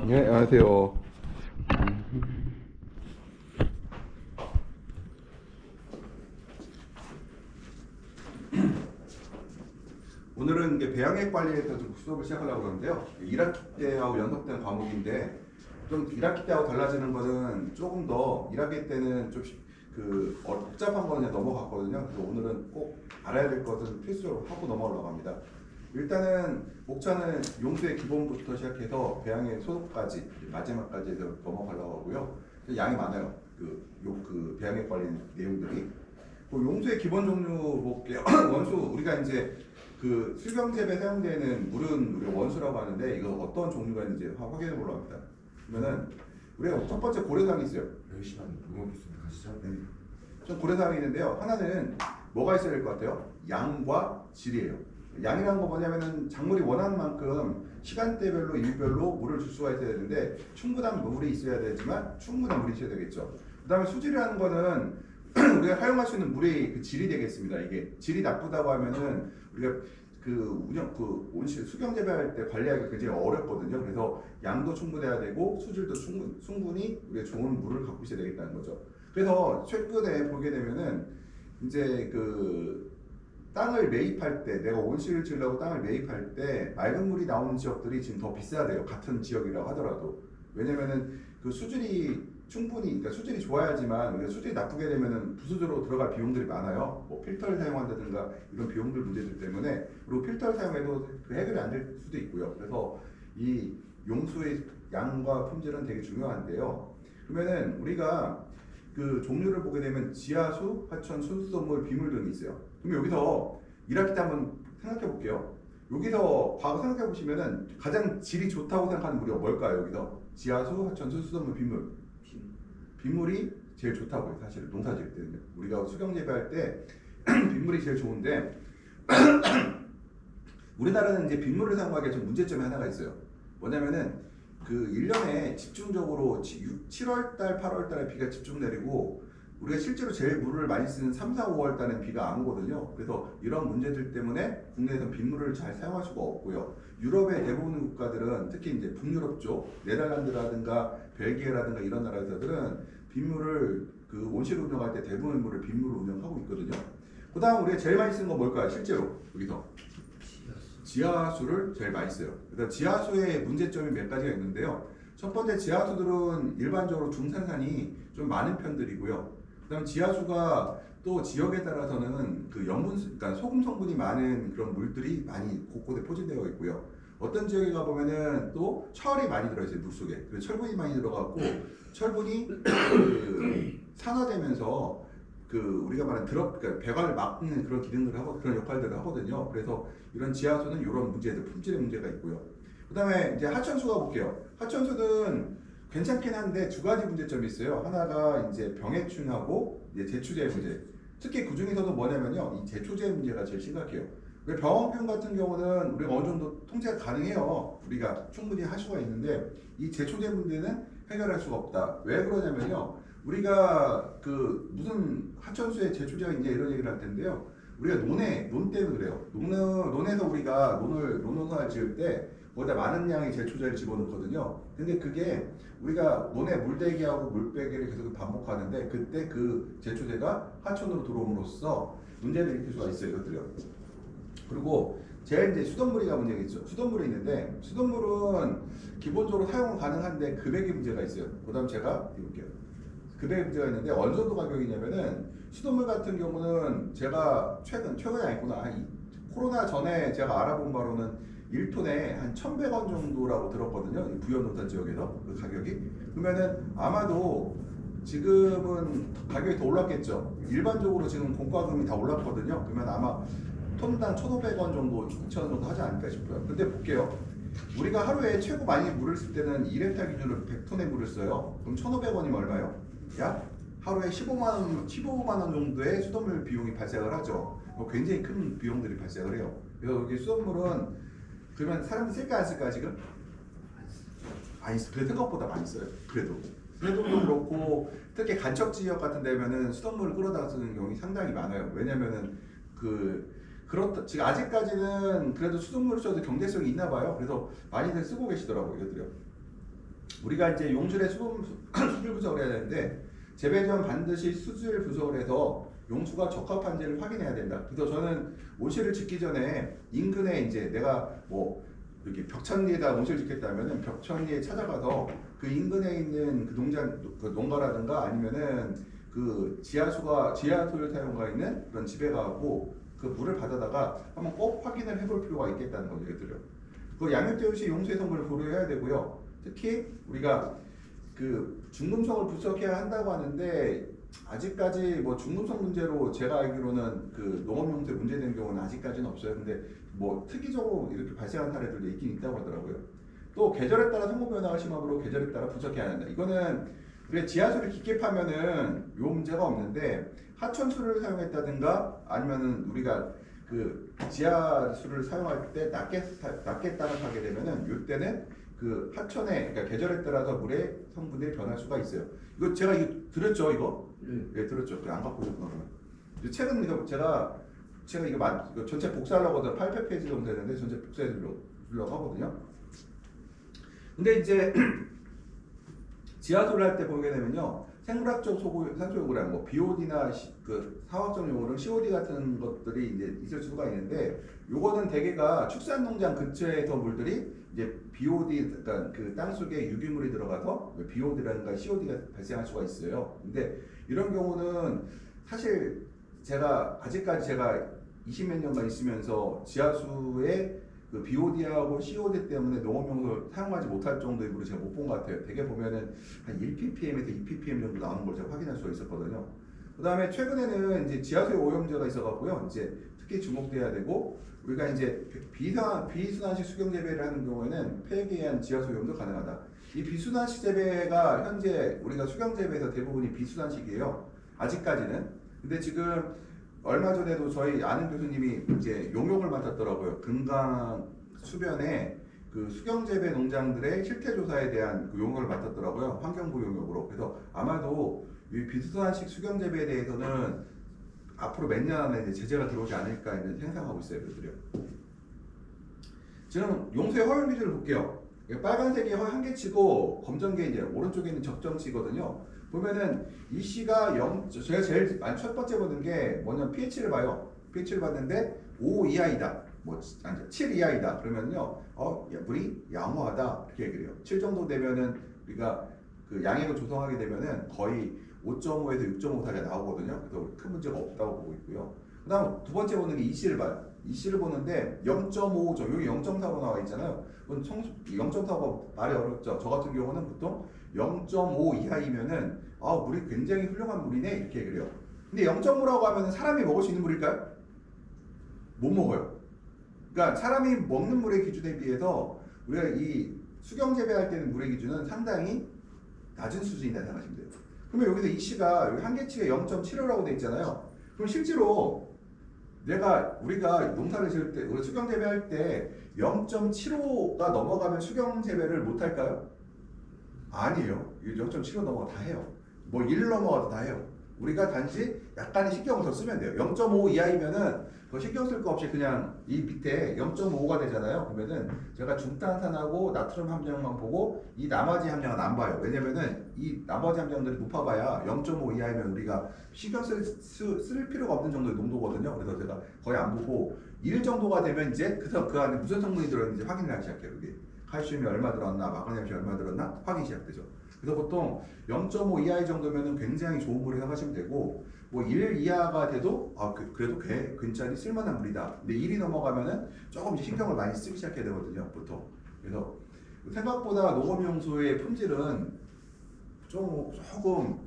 네, 안녕하세요. 오늘은 이제 배양액 관리에 대해서 좀 수업을 시작하려고 그러는데요. 1학기 때하고 연속된 과목인데 좀 1학기 때하고 달라지는 거는 조금 더 1학기 때는 좀 복잡한 거는 그냥 넘어갔거든요. 그래서 오늘은 꼭 알아야 될 것은 필수로 하고 넘어가려고 합니다. 일단은 목차는 용수의 기본부터 시작해서 배양액 소독까지 마지막까지 해서 넘어가려고 하고요. 양이 많아요. 그 배양액 관리 내용들이. 용수의 기본 종류 볼게요. 원수 우리가 이제 그 수경재배에 사용되는 물은 우리가 원수라고 하는데 이거 어떤 종류가 있는지 확인해 보려고 합니다. 그러면은 우리가 첫 번째 고려사항이 있어요. 열심히 하는 농업 교수님 가시죠? 네. 좀 고려사항이 있는데요. 하나는 뭐가 있어야 될 것 같아요? 양과 질이에요. 양이라는 거 뭐냐면은 작물이 원하는 만큼 시간대별로 일별로 물을 줄 수가 있어야 되는데 충분한 물이 있어야 되지만 충분한 물이 있어야 되겠죠. 그 다음에 수질이라는 거는 우리가 사용할 수 있는 물의 그 질이 되겠습니다. 이게 질이 나쁘다고 하면은 우리가 온실 수경 재배할 때 관리하기 굉장히 어렵거든요. 그래서 양도 충분해야 되고 수질도 충분히 우리가 좋은 물을 갖고 있어야 되겠다는 거죠. 그래서 최근에 보게 되면은 이제 그 땅을 매입할 때 내가 온실을 지으려고 땅을 매입할 때 맑은 물이 나오는 지역들이 지금 더 비싸대요. 같은 지역이라고 하더라도. 왜냐면은 그 수질이 충분히, 그러니까 수질이 좋아야지만 우리가 수질이 나쁘게 되면은 부수조로 들어갈 비용들이 많아요. 뭐 필터를 사용한다든가 이런 비용들 문제들 때문에. 그리고 필터를 사용해도 그 해결이 안 될 수도 있고요. 그래서 이 용수의 양과 품질은 되게 중요한데요. 그러면은 우리가 그 종류를 보게 되면 지하수, 하천, 순수소물, 비물 등이 있어요. 그럼 여기서 1학기 때 한번 생각해 볼게요. 여기서 과거 생각해 보시면은 가장 질이 좋다고 생각하는 물이 뭘까요? 여기서 지하수, 하천, 순수소물, 비물. 빗물이 제일 좋다고요. 사실 농사 지을 때는요. 우리가 수경 재배할 때 빗물이 제일 좋은데 우리나라는 이제 빗물을 사용하기에 좀 문제점이 하나가 있어요. 뭐냐면은 그 1년에 집중적으로 7월달, 8월달에 비가 집중 내리고 우리가 실제로 제일 물을 많이 쓰는 3, 4, 5월달엔 비가 안 오거든요. 그래서 이런 문제들 때문에 국내에서 빗물을 잘 사용할 수가 없고요. 유럽의 대부분 국가들은 특히 이제 북유럽 쪽 네덜란드라든가 벨기에라든가 이런 나라에서들은 빗물을 그 온실 운영할 때 대부분의 물을 빗물로 운영하고 있거든요. 그 다음 우리가 제일 많이 쓰는 건 뭘까요? 실제로 여기서 지하수를 제일 많이 써요. 그래서 지하수의 문제점이 몇 가지가 있는데요. 첫 번째, 지하수들은 일반적으로 중산산이 좀 많은 편들이고요. 그다음 지하수가 또 지역에 따라서는 그 그러니까 소금 성분이 많은 그런 물들이 많이 곳곳에 포진되어 있고요. 어떤 지역에 가보면은 또 철이 많이 들어있어요, 물속에. 그래서 철분이 많이 들어가고 철분이 그 산화되면서 그 우리가 말하는 그러니까 배관을 막는 그런 기능들을 하고 그런 역할들을 하거든요. 그래서 이런 지하수는 이런 문제들, 품질의 문제가 있고요. 그다음에 이제 하천수가 볼게요. 하천수는 괜찮긴 한데 두 가지 문제점이 있어요. 하나가 이제 병해충하고 이제 제초제 문제. 특히 그 중에서도 뭐냐면요, 이 제초제 문제가 제일 심각해요. 병원균 같은 경우는 우리가 어느 정도 통제가 가능해요. 우리가 충분히 할 수가 있는데 이 제초제 문제는 해결할 수가 없다. 왜 그러냐면요, 우리가 그 무슨 하천수에 제초제가 있냐 이런 얘기를 할 텐데요. 우리가 논 때문에 그래요. 논에서 우리가 논을 지을 때 거기다 많은 양의 제초제를 집어넣거든요. 근데 그게 우리가 논에 물대기하고 물빼기를 계속 반복하는데 그때 그 제초제가 하천으로 들어옴으로써 문제를 일으킬 수가 있어요. 이것들이요. 그리고 제일 이제 수돗물이가 문제가 있죠. 수돗물이 있는데 수돗물은 기본적으로 사용은 가능한데 금액의 문제가 있어요. 그다음 제가 이볼게요. 금액의 문제가 있는데 어느 정도 가격이냐면은 수돗물 같은 경우는 제가 최근이 아니구나. 코로나 전에 제가 알아본 바로는 1톤에 한 1,100원 정도라고 들었거든요. 부연노탄 지역에서 그 가격이. 그러면은 아마도 지금은 가격이 더 올랐겠죠. 일반적으로 지금 공과금이 다 올랐거든요. 그러면 아마 톤당 1,500원 정도, 2,000원 정도 하지 않을까 싶어요. 근데 볼게요. 우리가 하루에 최고 많이 물을 쓸 때는 1헥타 기준으로 100톤의 물을 써요. 그럼 1,500원이면 얼마요? 약 하루에 15만 원 정도의 수돗물 비용이 발생을 하죠. 굉장히 큰 비용들이 발생을 해요. 그래서 여기 수돗물은 그러면 사람들 쓸까 안 쓸까 지금? 많이 써. 그래 생각보다 많이 써요. 그래도 그렇고 특히 간척 지역 같은 데면은 수돗물을 끌어다 쓰는 경우가 상당히 많아요. 왜냐면은 그렇다 지금 아직까지는 그래도 수돗물을 써도 경제성이 있나 봐요. 그래서 많이들 쓰고 계시더라고요. 이것들요. 우리가 이제 용술의 수질 분석을 해야 되는데 재배 전 반드시 수질 분석을 해서 용수가 적합한지를 확인해야 된다. 그래서 저는 온실을 짓기 전에 인근에 이제 내가 뭐 이렇게 벽천리에다 온실을 짓겠다면은 벽천리에 찾아가서 그 인근에 있는 그 그 농가라든가 아니면은 그 지하수를 사용가 있는 그런 집에 가고 그 물을 받아다가 한번 꼭 확인을 해볼 필요가 있겠다는 거죠, 얘들요. 그 양육되어 시 용수의 성분을 고려해야 되고요. 특히 우리가 그 중금속을 분석해야 한다고 하는데 아직까지 뭐 중금속 문제로 제가 알기로는 그 농업용수에 문제된 경우는 아직까지는 없어요. 근데 뭐 특이적으로 이렇게 발생한 사례들도 있긴 있다고 하더라고요. 또 계절에 따라 성분 변화가 심하므로 계절에 따라 분석해야 한다. 이거는 우리가 지하수를 깊게 파면은 요 문제가 없는데 하천수를 사용했다든가 아니면은 우리가 그 지하수를 사용할 때 낮게 따라 파게 되면은 이때는 그 하천에 그러니까 계절에 따라서 물의 성분들이 변할 수가 있어요. 이거 제가 이거 들었죠 이거? 네 들었죠. 안 갖고 오셨구나 그러면. 최근 이거 제가 이거 전체 복사하려고 하다 800페이지 정도 되는데 전체 복사해 주려고 하거든요. 근데 이제 지하수를 할 때 보게 되면요. 생물학적 산소 요구량, 뭐 BOD나 그 화학적 요구량, COD 같은 것들이 이제 있을 수가 있는데, 요거는 대개가 축산농장 근처에서 물들이 이제 BOD, 그러니까 그 땅 속에 유기물이 들어가서 BOD라든가 COD가 발생할 수가 있어요. 근데 이런 경우는 사실 아직까지 제가 20몇 년간 있으면서 지하수에 그 BOD하고 COD 때문에 농업용수를 사용하지 못할 정도의 물을 제가 못 본 것 같아요. 대개 보면은 한 1ppm에서 2ppm 정도 나오는 걸 제가 확인할 수가 있었거든요. 그 다음에 최근에는 이제 지하수에 오염제가 있어갖고요. 이제 특히 주목돼야 되고, 우리가 이제 비순환식 수경 재배를 하는 경우에는 폐기에 의한 지하수 오염도 가능하다. 이 비순환식 재배가 현재 우리가 수경 재배에서 대부분이 비순환식이에요. 아직까지는. 근데 지금 얼마 전에도 저희 아는 교수님이 이제 용역을 맡았더라고요. 금강 수변에 그 수경재배 농장들의 실태 조사에 대한 그 용역을 맡았더라고요. 환경부 용역으로. 그래서 아마도 이 비순환식 수경재배에 대해서는 앞으로 몇 년 안에 이제 제재가 들어오지 않을까 이제 생각하고 있어요, 그들이요. 지금 용수의 허용 기준을 볼게요. 빨간색이 한계치고 검정게 이제 오른쪽에 있는 적정치거든요. 보면은 이 C가 제가 제일 첫 번째 보는 게 뭐냐면 pH를 봐요. pH를 봤는데 5 이하이다. 7 이하이다. 그러면요, 물이 양호하다 이렇게 얘기를 해요. 7 정도 되면은 우리가 그 양액을 조성하게 되면은 거의 5.5에서 6.5 사이가 나오거든요. 그래서 큰 문제가 없다고 보고 있고요. 그다음 두 번째 보는 게 EC를 봐요. EC를 보는데 0.5죠. 여기 0.4로 나와 있잖아요. 그건 0.4가 말이 어렵죠. 저 같은 경우는 보통 0.5 이하이면은 물이 굉장히 훌륭한 물이네 이렇게 얘기를 해요. 근데 0.5라고 하면은 사람이 먹을 수 있는 물일까요? 못 먹어요. 그러니까 사람이 먹는 물의 기준에 비해서 우리가 이 수경 재배할 때는 물의 기준은 상당히 낮은 수준이다 생각하시면 돼요. 그러면 여기서 이 C가 여기 한계치가 0.75라고 돼 있잖아요. 그럼 실제로 우리가 농사를 지을 때, 우리 수경 재배할 때 0.75가 넘어가면 수경 재배를 못 할까요? 아니에요. 0.75 넘어가 다 해요. 뭐 1 넘어가도 다 해요. 우리가 단지 약간의 신경을 더 쓰면 돼요. 0.5 이하이면은 더 신경 쓸 거 없이 그냥 이 밑에 0.5가 되잖아요. 그러면은 제가 중탄산하고 나트륨 함량만 보고 이 나머지 함량은 안 봐요. 왜냐면은 이 나머지 함량들이 높아봐야 0.5 이하이면 우리가 신경 쓸 필요가 없는 정도의 농도거든요. 그래서 제가 거의 안 보고 1 정도가 되면 이제 그 안에 무슨 성분이 들어있는지 확인을 하기 시작해요. 여기 칼슘이 얼마 들었나, 마그네슘이 얼마 들었나 확인이 시작되죠. 그래서 보통 0.5 이하이 정도면은 굉장히 좋은 물을 생각하시면 되고, 뭐 1 이하가 돼도 그래도 굉장히 쓸만한 물이다. 근데 1이 넘어가면은 조금 신경을 많이 쓰기 시작해야 되거든요, 보통. 그래서 생각보다 농업용수의 품질은 조금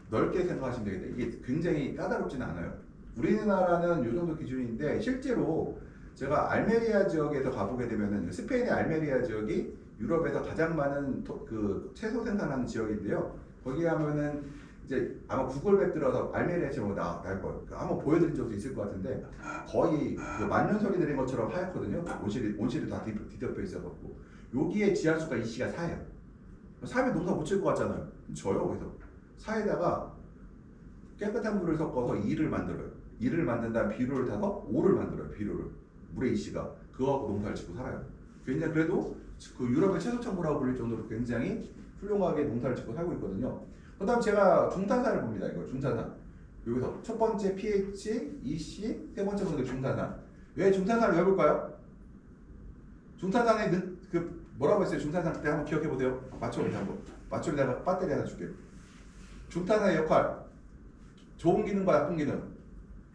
넓게 생각하시면 되겠다. 이게 굉장히 까다롭지는 않아요. 우리나라는 이 정도 기준인데 실제로 제가 알메리아 지역에서 가보게 되면은 스페인의 알메리아 지역이 유럽에서 가장 많은 그 채소 생산하는 지역인데요. 거기 가면은 이제 아마 구글맵 들어서 알메리아 지역으로 나갈 거예요. 한번 보여드린 적도 있을 것 같은데 거의 그 만년설이 내린 것처럼 하얗거든요. 온실이 다 뒤덮여 있어갖고 여기에 지하수가 이씨가 4예요. 4면 농사 못 칠 것 같잖아요. 저요. 그래서 4에다가 깨끗한 물을 섞어서 2를 만들어요. 2를 만든 다음 비료를 타서 5를 만들어요. 비료를. 물의 이씨가 그거 갖고 농사를 짓고 살아요. 굉장히 그래도 그 유럽의 채소 천국이라고 불릴 정도로 굉장히 훌륭하게 농사를 짓고 살고 있거든요. 그다음 제가 중탄산을 봅니다. 이거 중탄산. 여기서 첫 번째 pH, EC, 세 번째 보는 게 중탄산. 왜 중탄산을 왜 볼까요? 중탄산에 그 뭐라고 했어요? 중탄산 그때 한번 기억해 보세요. 맞춰보세요 한번. 맞춰서 내가 배터리 하나 줄게요. 중탄산의 역할. 좋은 기능과 나쁜 기능.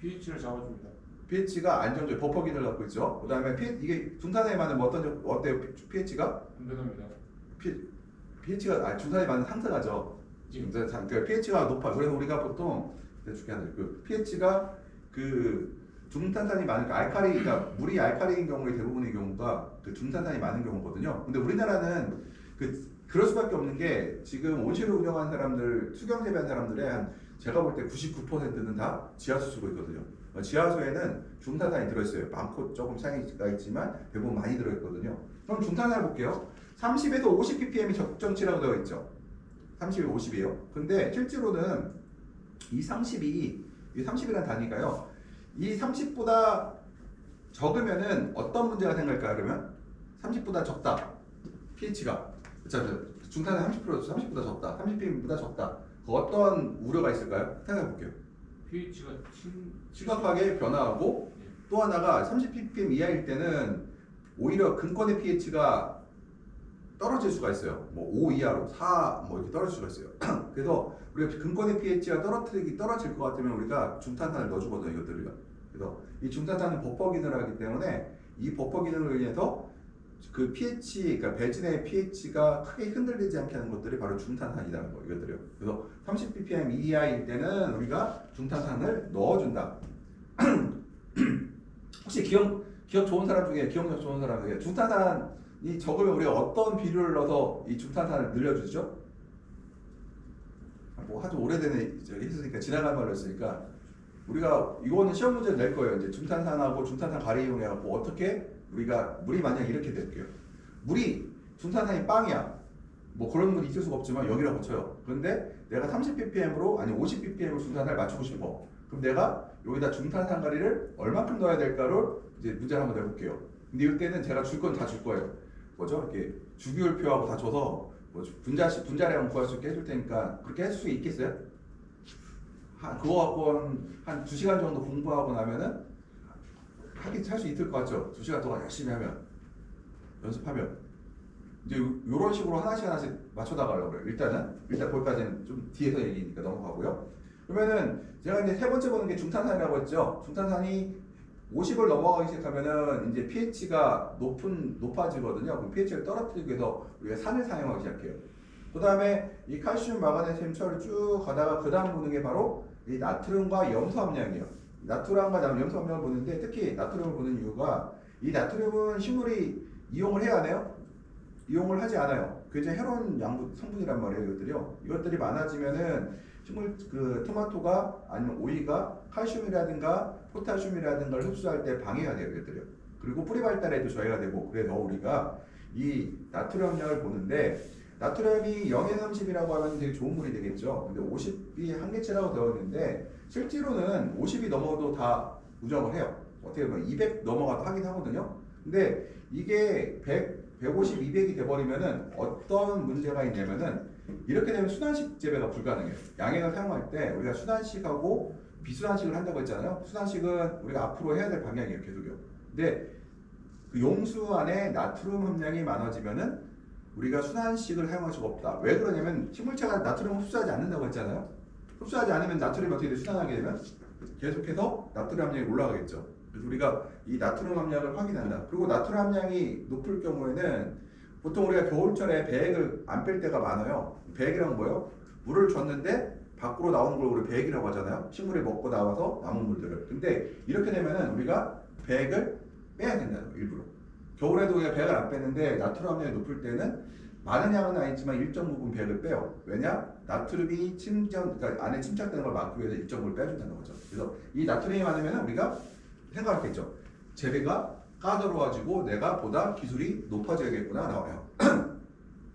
pH를 잡아줍니다. pH가 안정적 버퍼 기능을 갖고 있죠. 그다음에 이게 중탄산에 맞는 뭐 어때요? pH가 안전합니다. pH가 중탄산에 맞는 상승하죠. 그러니까 pH가 높아. 그래서 우리가 보통 그 pH가 그 중탄산이 많은 그 그러니까 물이 알칼리인 경우에 대부분의 경우가 그 중탄산이 많은 경우거든요. 근데 우리나라는 그럴 수밖에 없는 게 지금 온실을 운영하는 사람들, 수경 재배한 사람들의 한 제가 볼 때 99%는 다 지하수 쓰고 있거든요. 지하수에는 중탄산이 들어있어요. 많고 조금 차이가 있지만 대부분 많이 들어있거든요. 그럼 중탄산을 볼게요. 30에서 50 ppm이 적정치라고 되어 있죠. 30에서 50이에요. 근데 실제로는 이 30이라는 단위가요. 이 30보다 적으면은 어떤 문제가 생길까 그러면 30보다 적다. pH가 중탄산 30보다 적다. 30ppm보다 적다. 그 어떤 우려가 있을까요? 생각해 볼게요. pH가 심각하게 변화하고 또 하나가 30ppm 이하일 때는 오히려 근권의 pH가 떨어질 수가 있어요. 뭐 5 이하로 4 뭐 이렇게 떨어질 수가 있어요. 그래서 우리가 근권의 pH가 떨어질 것 같으면 우리가 중탄산을 넣어주거든요. 이것들을. 그래서 이 중탄산은 버퍼 기능을 하기 때문에 이 버퍼 기능을 위해서 그 pH, 그러니까 배진의 pH가 크게 흔들리지 않게 하는 것들이 바로 중탄산이라는 거 이것들이요. 그래서 30ppm 이하일 때는 우리가 중탄산을 넣어준다. 혹시 기억 좋은 사람 중에 기억력 좋은 사람 중에 중탄산이 적으면 우리가 어떤 비료를 넣어서 이 중탄산을 늘려주죠? 뭐 아주 오래된 했으니까 지나간 말로 했으니까 우리가 이거는 시험 문제 낼 거예요. 이제 중탄산하고 중탄산 가리 이용해갖고 어떻게 우리가 물이 만약 이렇게 될게요. 물이 중탄산이 빵이야. 뭐 그런 건 있을 수가 없지만 여기라고 쳐요. 그런데 내가 30ppm으로 아니 50ppm으로 중탄산을 맞추고 싶어. 그럼 내가 여기다 중탄산 가리를 얼마큼 넣어야 될까를 이제 문제를 한번 내볼게요. 근데 이때는 제가 줄 건 다 줄 거예요. 뭐죠? 이렇게 주기율표하고 다 줘서 뭐 분자량 구할 수 있게 해줄 테니까 그렇게 할 수 있겠어요? 그거 갖고 한 2시간 정도 공부하고 나면은 할 수 있을 것 같죠? 2시간 동안 열심히 하면 연습하면 이제 요런 식으로 하나씩 맞춰나가려고 그래요. 일단 거기까지는 좀 뒤에서 얘기니까 넘어가고요. 그러면은 제가 이제 세 번째 보는 게 중탄산이라고 했죠. 중탄산이 50을 넘어가기 시작하면은 이제 pH가 높아지거든요. 그럼 pH를 떨어뜨리기 위해서 우리가 산을 사용하기 시작해요. 그 다음에 이 칼슘, 마그네슘, 철을 쭉 가다가 그 다음 보는 게 바로 이 나트륨과 염소 함량이에요. 나트륨과 염소 함량을 보는데 특히 나트륨을 보는 이유가 이 나트륨은 식물이 이용을 해야 하나요? 이용을 하지 않아요. 굉장히 해로운 양분 성분이란 말이에요. 이것들이 많아지면은 식물 그 토마토가 아니면 오이가 칼슘이라든가 포타슘이라든가를 흡수할 때 방해가 돼요. 이것들이요. 그리고 뿌리 발달에도 저해가 되고 그래서 우리가 이 나트륨 함량을 보는데 나트륨이 0에 30이라고 하면 되게 좋은 물이 되겠죠. 근데 50이 한계치라고 되어 있는데 실제로는 50이 넘어도 다 우정을 해요. 어떻게 보면 200 넘어가도 하긴 하거든요. 근데 이게 150, 200이 돼버리면은 어떤 문제가 있냐면은 이렇게 되면 순환식 재배가 불가능해요. 양액을 사용할 때 우리가 순환식하고 비순환식을 한다고 했잖아요. 순환식은 우리가 앞으로 해야 될 방향이에요. 계속요. 근데 그 용수 안에 나트륨 함량이 많아지면은 우리가 순환식을 사용할 수가 없다. 왜 그러냐면 식물체가 나트륨을 흡수하지 않는다고 했잖아요. 흡수하지 않으면 나트륨이 어떻게 돼? 순환하게 되면 계속해서 나트륨 함량이 올라가겠죠. 그래서 우리가 이 나트륨 함량을 확인한다. 그리고 나트륨 함량이 높을 경우에는 보통 우리가 겨울철에 배액을 안 뺄 때가 많아요. 배액이란 뭐예요? 물을 줬는데 밖으로 나오는 걸 우리 배액이라고 하잖아요. 식물이 먹고 나와서 남은 물들을. 근데 이렇게 되면은 우리가 배액을 빼야 된다는 거예요. 일부러. 겨울에도 우리가 배액을 안 빼는데 나트륨 함량이 높을 때는 많은 양은 아니지만 일정 부분 배액을 빼요. 왜냐? 나트륨이 그러니까 안에 침착되는 걸 막기 위해서 일정 부분 빼준다는 거죠. 그래서 이 나트륨이 많으면 우리가 생각할 게 있죠. 재배가 까다로워지고 내가 보다 기술이 높아져야겠구나 나와요.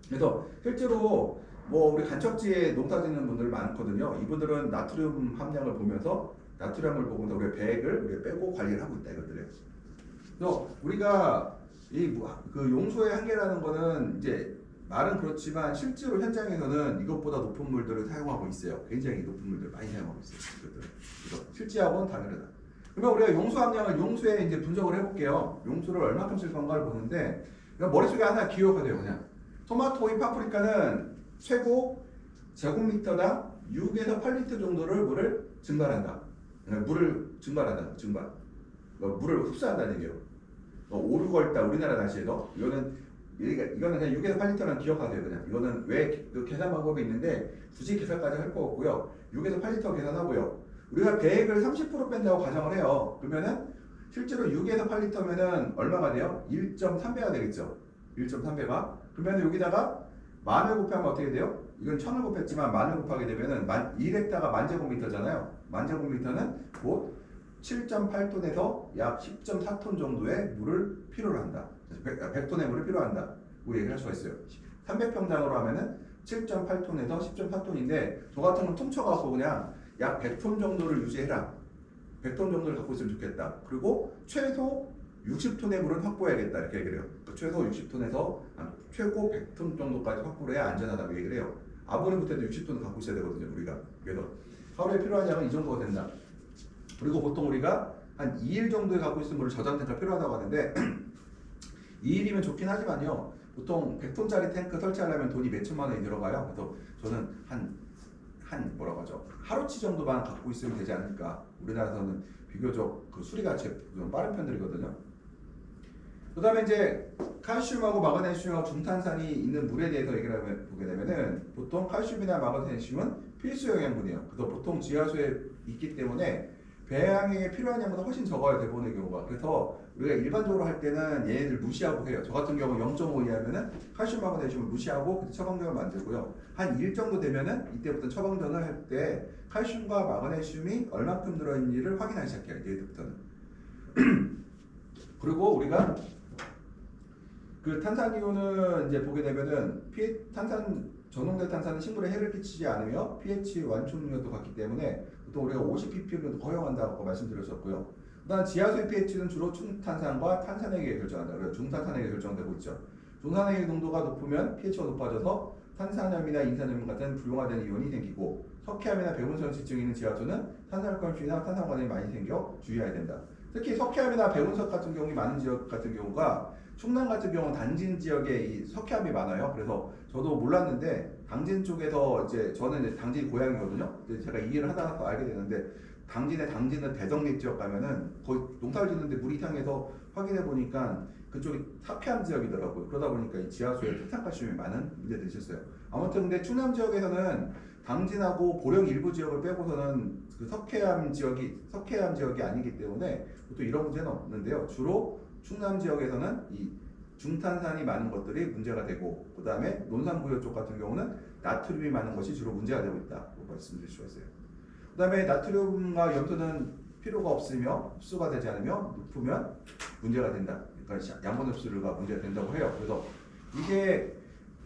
그래서 실제로 뭐 우리 간척지에 농사 짓는 분들 많거든요. 이분들은 나트륨 함량을 보면서 나트륨을 보고 우리가 배액을 우리가 빼고 관리를 하고 있다 이것들이에요. 그래서 우리가 이 그 용수의 한계라는 거는 이제 말은 그렇지만 실제로 현장에서는 이것보다 높은 물들을 사용하고 있어요. 굉장히 높은 물들 많이 사용하고 있어요. 이것들. 그래서 실제하고는 다르다. 그러면 우리가 용수 함량을 용수에 이제 분석을 해볼게요. 용수를 얼마큼 쓸 건가를 보는데 그냥 머릿속에 하나 기억하세요. 그냥 토마토의 파프리카는 최고 제곱미터당 6에서 8리터 정도를 물을 증발한다. 물을 증발한다. 증발. 물을 흡수한다는 얘기예요. 5, 6월달 우리나라 날씨에도 이거는 그냥 6에서 8리터는 기억하세요. 그냥 이거는 왜 그 계산 방법이 있는데 굳이 계산까지 할 거 없고요. 6에서 8리터 계산하고요. 우리가 배액을 30% 뺀다고 가정을 해요. 그러면은 실제로 6에서 8리터면은 얼마가 돼요? 1.3배가 되겠죠. 1.3배가. 그러면 여기다가 만을 곱하면 어떻게 돼요? 이건 1000을 곱했지만 만을 곱하게 되면은 1헥타가 만제곱미터잖아요. 만제곱미터는 곧 7.8톤에서 약 10.4톤 정도의 물을 필요로 한다. 100톤의 물을 필요한다. 고 얘기를 할 수가 있어요. 300평당으로 하면은 7.8톤에서 10.4톤인데 저 같은 건 퉁쳐갖고 그냥 약 100톤 정도를 유지해라. 100톤 정도를 갖고 있으면 좋겠다. 그리고 최소 60톤의 물은 확보해야겠다. 이렇게 얘기를 해요. 최소 60톤에서 최고 100톤 정도까지 확보를 해야 안전하다고 얘기를 해요. 아무리 못해도 60톤을 갖고 있어야 되거든요. 우리가. 그래서 하루에 필요한 양은 이 정도가 된다. 그리고 보통 우리가 한 2일 정도에 갖고 있는 물을 저장 탱크가 필요하다고 하는데 2일이면 좋긴 하지만요. 보통 100톤짜리 탱크 설치하려면 돈이 몇천만 원이 들어가요. 그래서 저는 뭐라고 하죠? 하루치 정도만 갖고 있으면 되지 않을까. 우리나라에서는 비교적 그 수리가 좀 빠른 편들이거든요. 그 다음에 이제 칼슘하고 마그네슘하고 중탄산이 있는 물에 대해서 얘기를 보게 되면은 보통 칼슘이나 마그네슘은 필수 영양분이에요. 그래서 보통 지하수에 있기 때문에 배양에 필요한 양보다 훨씬 적어요. 대부분의 경우가. 그래서 우리가 일반적으로 할 때는 얘네들 무시하고 해요. 저 같은 경우 0.5 이하면은 칼슘 마그네슘을 무시하고 처방전을 만들고요. 한 1 정도 되면은 이때부터 처방전을 할 때 칼슘과 마그네슘이 얼마큼 들어있는지를 확인하기 시작해요. 이때부터는. 그리고 우리가 그 탄산이온은 이제 보게 되면은 전홍대 탄산은 식물에 해를 끼치지 않으며 pH 완충 능력도 같기 때문에 보통 우리가 50ppm도 허용한다고 말씀드렸었고요. 그다음 지하수의 pH는 주로 중탄산과 탄산에 의해 결정한다. 그래서 중탄산에 결정되고 있죠. 중탄산의 농도가 높으면 pH가 높아져서 탄산염이나 인산염 같은 불용화된 이온이 생기고 석회암이나 배운설지증이 있는 지하수는 탄산칼슘이나 탄산관이 많이 생겨 주의해야 된다. 특히 석회암이나 배운석 같은 경우가 많은 지역 같은 경우가 충남 같은 경우는 당진 지역에 이 석회암이 많아요. 그래서 저도 몰랐는데 당진 쪽에서 이제 저는 이제 당진 고향이거든요. 제가 이 일을 하다가 알게 되는데 당진은 대덕립 지역 가면은 거의 농사를 짓는데 물이 이상해서 확인해 보니까 그쪽이 석회암 지역이더라고요. 그러다 보니까 이 지하수에 탄산칼슘이 많은 문제들이 있었어요. 아무튼 근데 충남 지역에서는 당진하고 보령 일부 지역을 빼고서는 그 석회암 지역이 아니기 때문에 또 이런 문제는 없는데요. 주로 충남 지역에서는 이 중탄산이 많은 것들이 문제가 되고 그 다음에 논산부여 쪽 같은 경우는 나트륨이 많은 것이 주로 문제가 되고 있다고 말씀드릴 수가 있어요. 그 다음에 나트륨과 염소는 필요가 없으며 흡수가 되지 않으며 높으면 문제가 된다. 그러니까 양분 흡수가 문제가 된다고 해요. 그래서 이게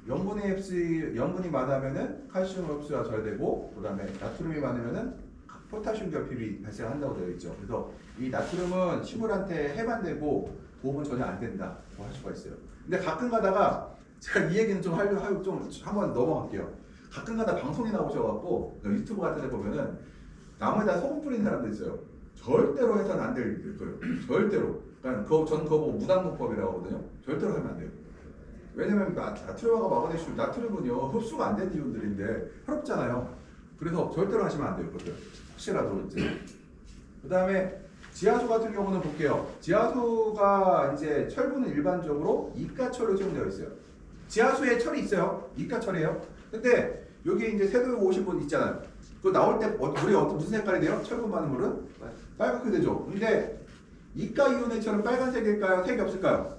염분이 많으면은 칼슘 흡수가 잘 되고 그 다음에 나트륨이 많으면은 포타슘 결핍이 발생한다고 되어 있죠. 그래서 이 나트륨은 식물한테 해만 되고 보험은 전혀 안 된다고 할 수가 있어요. 근데 가끔 가다가 제가 이 얘기는 좀 한번 넘어갈게요. 가끔 가다 방송에 나오셔갖고 유튜브 같은 데 보면은 나무에다 소금 뿌리는 사람도 있어요. 절대로 해서는 안 될 거예요. 절대로. 그러니까 저는 그거 보고 무당공법이라고 하거든요. 절대로 하면 안 돼요. 왜냐면 나트륨하고 마그네슘, 나트륨은요 흡수가 안 된 이온들인데 해롭잖아요. 그래서 절대로 하시면 안 돼요. 그것들 혹시라도 이제. 그 다음에 지하수 같은 경우는 볼게요. 지하수가 이제 철분은 일반적으로 이가철로 채용되어 있어요. 지하수에 철이 있어요. 이가철이에요. 근데 여기 이제 세도에 오신 분 있잖아요. 그 나올 때 물이 무슨 색깔이 돼요? 철분 많은 물은 빨갛게 되죠. 근데 이가 이온의 철은 빨간색일까요? 색이 없을까요?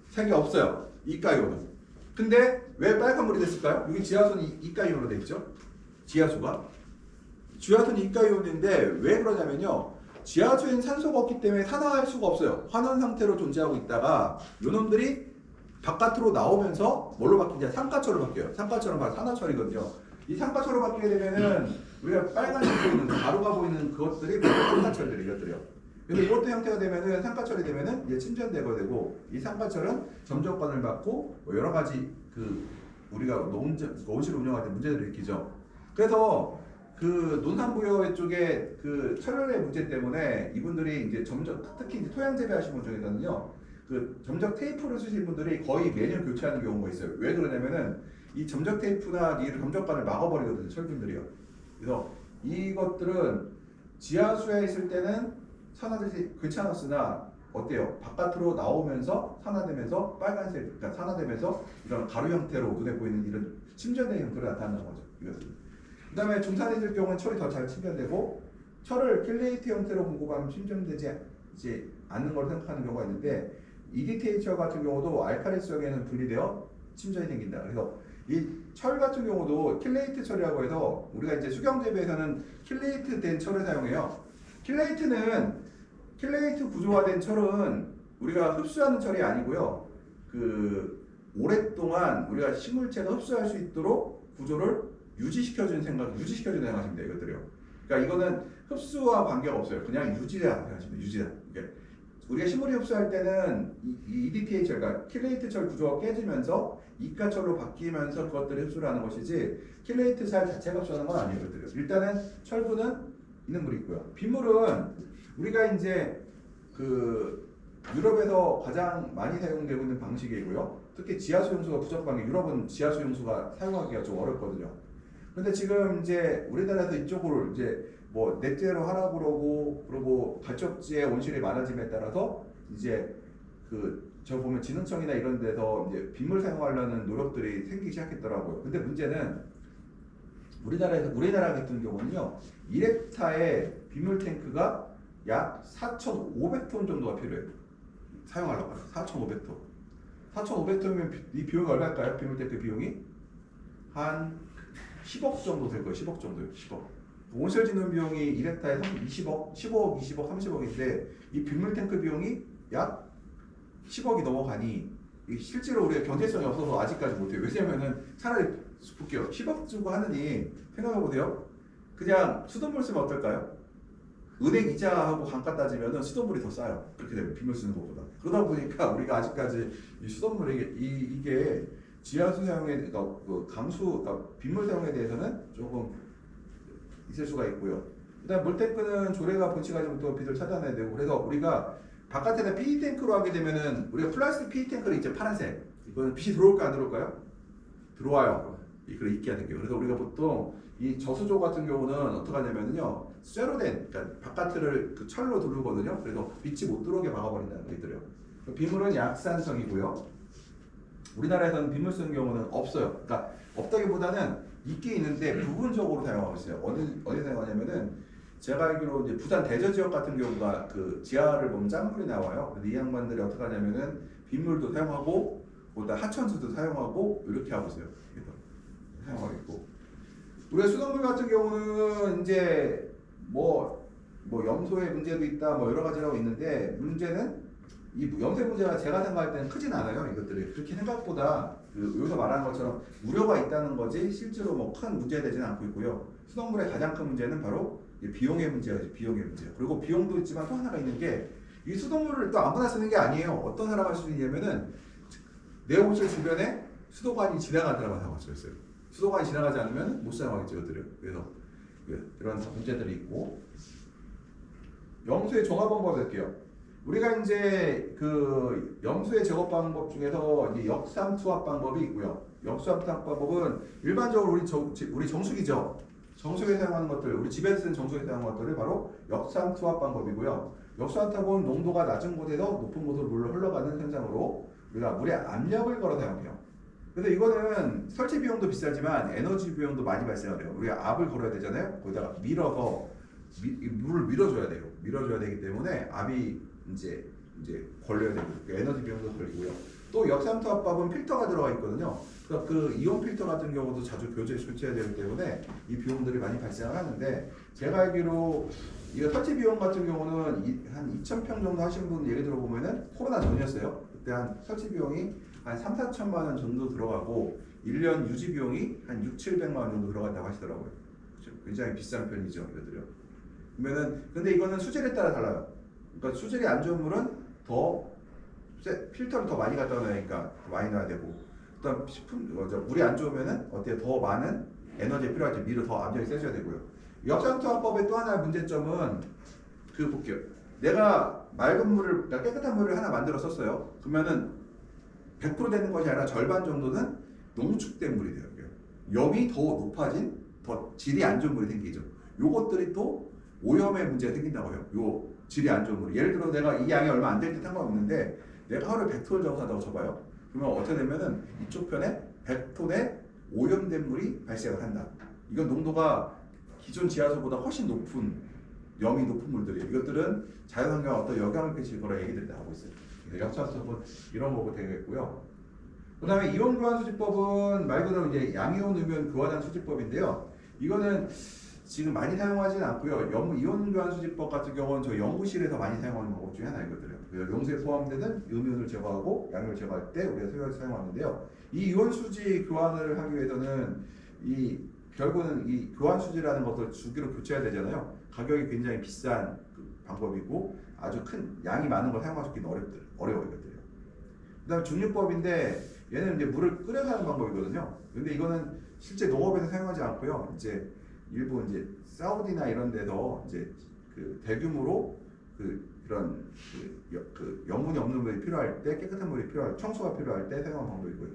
색이 없어요. 이가 이온은. 근데 왜 빨간 물이 됐을까요? 여기 지하수는 이가 이온으로 되어 있죠. 지하수는 이가 이온인데 왜 그러냐면요. 지하수엔 산소가 없기 때문에 산화할 수가 없어요. 환원 상태로 존재하고 있다가 요놈들이 바깥으로 나오면서 뭘로 바뀌냐? 산가철로 바뀌어요. 산가철은 바로 산화철이거든요. 이 산가철로 바뀌게 되면은 우리가 빨간색 보이는 가루가 보이는 그것들이 산가철들이 이것들이요. 그래서 이것도 형태가 되면은 산가철이 되면은 이제 침전되고 되고 이 산가철은 점적관을 받고 여러 가지 그 우리가 농원시를 운영할 때 문제들을 일으키죠. 그래서 그 논산부여 쪽에 그 철혈의 문제 때문에 이분들이 이제 특히 이제 토양 재배하시는 분 중에서는요, 그 점적 테이프를 쓰시는 분들이 거의 매년 교체하는 경우가 있어요. 왜 그러냐면은 이 점적 테이프나 이 점적관을 막아버리거든요, 철분들이요. 그래서 이것들은 지하수에 있을 때는 산화되지 괜찮았으나 어때요? 바깥으로 나오면서 산화되면서 빨간색, 그러니까 산화되면서 이런 가루 형태로 눈에 보이는 이런 침전된 형태로 나타나는 거죠. 이것은. 그다음에 중산에 있을 경우는 철이 더 잘 침전되고 철을 킬레이트 형태로 공급하면 침전되지 않는 걸 생각하는 경우가 있는데 EDTA 철 같은 경우도 알칼리 지역에는 분리되어 침전이 생긴다. 그래서 이 철 같은 경우도 킬레이트 철이라고 해서 우리가 이제 수경 재배에서는 킬레이트 된 철을 사용해요. 킬레이트 구조화된 철은 우리가 흡수하는 철이 아니고요. 그 오랫동안 우리가 식물체가 흡수할 수 있도록 구조를 유지시켜주는 생각하시면 돼요. 이것들이요. 그러니까 이거는 흡수와 관계가 없어요. 그냥 유지라 생각하시면 돼요. 유지라. 그러니까 우리가 식물이 흡수할 때는 이 EDTA 철, 그러니까 킬레이트 철 구조가 깨지면서 이가철로 바뀌면서 그것들이 흡수를 하는 것이지 킬레이트 철 자체가 흡수하는 건 아니에요. 이것들이요. 일단은 철분은 있는 물이 있고요. 빗물은 우리가 이제 그 유럽에서 가장 많이 사용되고 있는 방식이고요. 특히 지하수 용수가 부족한 게 유럽은 지하수 용수가 사용하기가 좀 어렵거든요. 근데 지금 이제 우리나라에서 이쪽으로 이제 뭐 넷제로 하라고 그러고 가축지의 온실이 많아짐에 따라서 이제 그 저 보면 진흥청이나 이런 데서 이제 빗물 사용하려는 노력들이 생기기 시작했더라고요. 근데 문제는 우리나라 같은 경우는요, 1헥타의 빗물 탱크가 약 4,500톤 정도가 필요해요. 사용하려고 해요. 4,500톤. 4,500톤이면 이 비용이 얼마일까요? 빗물 탱크 비용이 한 10억 정도 될 거예요. 10억 정도요. 10억. 온실 짓는 비용이 1헥타에 20억, 15억, 20억, 30억인데 이 빗물 탱크 비용이 약 10억이 넘어가니 실제로 우리가 경제성이 없어서 아직까지 못해요. 왜냐면은 차라리 볼게요. 10억 주고 하느니 생각해보세요. 그냥 수돗물 쓰면 어떨까요? 은행 이자하고 감가 따지면은 수돗물이 더 싸요. 그렇게 되면 빗물 쓰는 것보다. 그러다 보니까 우리가 아직까지 이 수돗물이 이게 지하수 사용에, 그러니까 그 강수, 그러니까 빗물 사용에 대해서는 조금 있을 수가 있고요. 그다음 물탱크는 조례가 본칙하지 못하고 빛을 차단해야 되고, 그래서 우리가 바깥에다 PE 탱크로 하게 되면은 우리가 플라스틱 PE 탱크를 이제 파란색, 이거는 빛이 들어올까 안 들어올까요? 들어와요. 이걸 있게 하는 게. 그래서 우리가 보통 이 저수조 같은 경우는 어떻게 하냐면요, 쇠로된, 그러니까 바깥을 그 철로 두르거든요. 그래서 빛이 못 들어오게 막아버린다는 거 있더래요. 빗물은 약산성이고요. 우리나라에서는 빗물 쓰는 경우는 없어요. 그러니까 없다기보다는 있긴 있는데 부분적으로 사용하고 있어요. 어디 사용하냐면은 제가 알기로 이제 부산 대저 지역 같은 경우가 그 지하를 보면 짠물이 나와요. 그래서 이 양반들이 어떻게 하냐면은 빗물도 사용하고 거기다 하천수도 사용하고 이렇게 하고 있어요. 그래서 사용하고 있고, 우리가 수돗물 같은 경우는 이제 뭐 염소의 문제도 있다, 뭐 여러 가지라고 있는데 문제는 이 염세 문제가 제가 생각할 때는 크진 않아요. 이것들이 그렇게 생각보다 그 여기서 말하는 것처럼 우려가 있다는 거지 실제로 뭐 큰 문제 되지는 않고 있고요. 수돗물의 가장 큰 문제는 바로 비용의 문제죠. 비용의 문제. 그리고 비용도 있지만 또 하나가 있는 게 이 수돗물을 또 아무나 쓰는 게 아니에요. 어떤 사람이 할 수 있냐면은 내 옷을 주변에 수도관이 지나가더라고 생각할 수 있어요. 수도관이 지나가지 않으면 못 사용하겠죠. 이것들을. 그래서 이런 문제들이 있고, 염수의 종합 방법 할게요. 우리가 이제 그 염수의 제거 방법 중에서 이제 역삼 투합 방법이 있고요. 역삼 투합 방법은 일반적으로 우리 정수기죠. 정수기에 사용하는 것들, 우리 집에서 쓰는 정수기에 사용하는 것들을 바로 역삼 투합 방법이고요. 역삼 투합은 농도가 낮은 곳에서 높은 곳으로 물을 흘러가는 현상으로 우리가 물에 압력을 걸어 사용해요. 그래서 이거는 설치 비용도 비싸지만 에너지 비용도 많이 발생해요. 우리가 압을 걸어야 되잖아요. 거기다가 밀어서 물을 밀어줘야 돼요. 밀어줘야 되기 때문에 압이 이제 걸려야 되고, 에너지 비용도 걸리고요. 또 역삼투합밥은 필터가 들어가 있거든요. 그러니까 그 이온 필터 같은 경우도 자주 교체해야 되기 때문에 이 비용들이 많이 발생을 하는데, 제가 알기로 이거 설치 비용 같은 경우는 한 2,000평 정도 하신 분 예를 들어 보면은 코로나 전이었어요. 그때 한 설치 비용이 한 3,4천만 원 정도 들어가고 1년 유지 비용이 한 6,700만 원 정도 들어간다고 하시더라고요. 굉장히 비싼 편이죠, 이것들요. 그러면은 근데 이거는 수질에 따라 달라요. 그러니까 수질이 안 좋은 물은 더 필터를 더 많이 갖다 놓으니까 많이 넣어야 되고, 그다음 식품 물이 안 좋으면은 어때 더 많은 에너지 필요하지. 미로 더 압력이 세져야 되고요. 역상투합법의 또 하나의 문제점은 그 볼게요. 내가 맑은 물을 그러니까 깨끗한 물을 하나 만들어 썼어요. 그러면은 100% 되는 것이 아니라 절반 정도는 농축된 물이 돼요. 염이 더 높아진 더 질이 안 좋은 물이 생기죠. 요것들이 또 오염의 문제가 생긴다고 해요. 요 질이 안 좋은 물. 예를 들어 내가 이 양이 얼마 안 될 때 상관없는데 내가 하루에 100톤을 정산다고 쳐봐요. 그러면 어떻게 되면은 이쪽 편에 100톤의 오염된 물이 발생을 한다. 이건 농도가 기존 지하수보다 훨씬 높은 염이 높은 물들이에요. 이것들은 자연환경에 어떤 영향을 끼칠 거라 얘기들이 나오고 있어요. 역사수법은 이런 거고 되겠고요. 그 다음에 이온교환수지법은 말 그대로 이제 양이온 음이온 교환한 수지법인데요. 이거는 지금 많이 사용하지는 않고요. 이온교환수지법 같은 경우는 저 연구실에서 많이 사용하는 방법 중에 하나이거든요. 용수에 포함되는 음이온을 제거하고 양이온을 제거할 때 우리가 사용하는데요. 이 이온수지 교환을 하기 위해서는 결국은 이 교환수지라는 것을 주기로 교체해야 되잖아요. 가격이 굉장히 비싼 그 방법이고 아주 큰 양이 많은 걸 사용하기는 어려워요. 이것들이요. 그 다음에 중류법인데 얘는 이제 물을 끓여서 하는 방법이거든요. 근데 이거는 실제 농업에서 사용하지 않고요. 이제 일부 이제 사우디나 이런 데서 이제 그 대규모로 그런 염분이 없는 물이 필요할 때 깨끗한 물이 청소가 필요할 때 사용하는 방법이고요.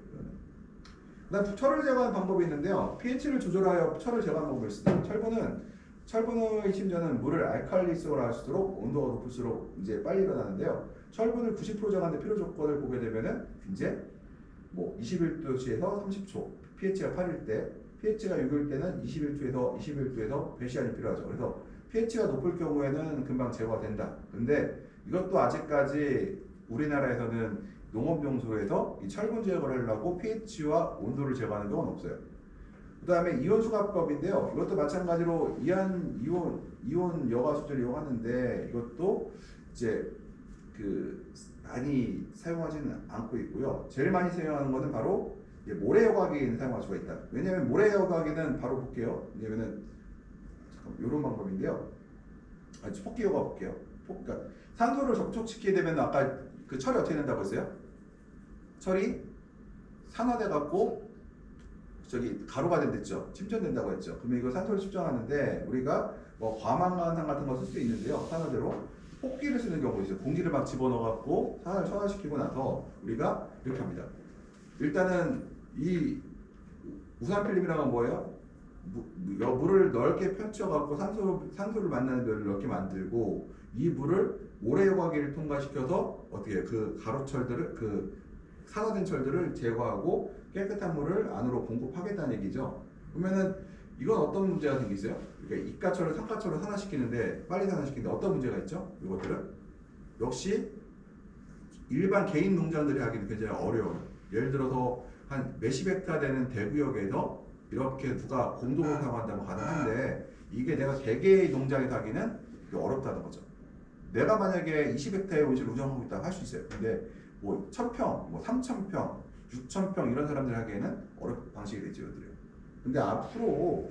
그다음 철을 제거하는 방법이 있는데요. pH를 조절하여 철을 제거하는 방법이 있습니다. 철분의 심전은 물을 알칼리성으로 할수록 온도가 높을수록 이제 빨리 일어나는데요. 철분을 90% 정하는 필요 조건을 보게 되면은 이제 뭐 21도씨에서 30초, pH가 8일 때, pH가 6일 때는 21도에서 배시안이 필요하죠. 그래서 pH가 높을 경우에는 금방 제거가 된다. 근데 이것도 아직까지 우리나라에서는 농업용소에서 이 철분 제거를 하려고 pH와 온도를 제거하는 경우는 없어요. 그 다음에 이온수가법인데요. 이것도 마찬가지로 이온 여과수지를 이용하는데 이것도 이제 많이 사용하지는 않고 있고요. 제일 많이 사용하는 것은 바로 모래여과기는 사용할 수가 있다. 왜냐하면 모래여과기는 바로 볼게요. 왜냐면은 이런 방법인데요. 폭기여과 볼게요. 그러니까 산소를 접촉시키게 되면 아까 그 철이 어떻게 된다고 했어요? 철이 산화돼 갖고 저기 가루가 된댔죠. 침전된다고 했죠. 그러면 이거 산소를 측정하는데 우리가 뭐 과망간산 같은 거 쓸 수 있는데요. 산화제로 폭기를 쓰는 경우가 있어요. 공기를 막 집어넣어 갖고 산화를 천화시키고 나서 우리가 이렇게 합니다. 일단은 이 우산필름이라는 건 뭐예요? 물을 넓게 펼쳐 갖고 산소를 만나는 별을 넓게 만들고 이 물을 모래여과기를 통과시켜서 어떻게 그 가루철들을 산화된 철들을 제거하고 깨끗한 물을 안으로 공급하겠다는 얘기죠. 그러면은 이건 어떤 문제가 생기세요? 그러니까 이가철을 산가철로 산화시키는데 빨리 산화시키는데 어떤 문제가 있죠? 이것들은 역시 일반 개인 농장들이 하기는 굉장히 어려워요. 예를 들어서 한 몇십 헥타 되는 대구역에서 이렇게 누가 공동으로 사용한다면 가능한데 이게 내가 개개의 농장에서 하기는 어렵다는 거죠. 내가 만약에 20헥타의 온실을 운영하고 있다 할 수 있어요. 근데 뭐 1000평, 뭐 3000평, 6000평 이런 사람들 하기에는 어려운 방식이 되죠. 근데 앞으로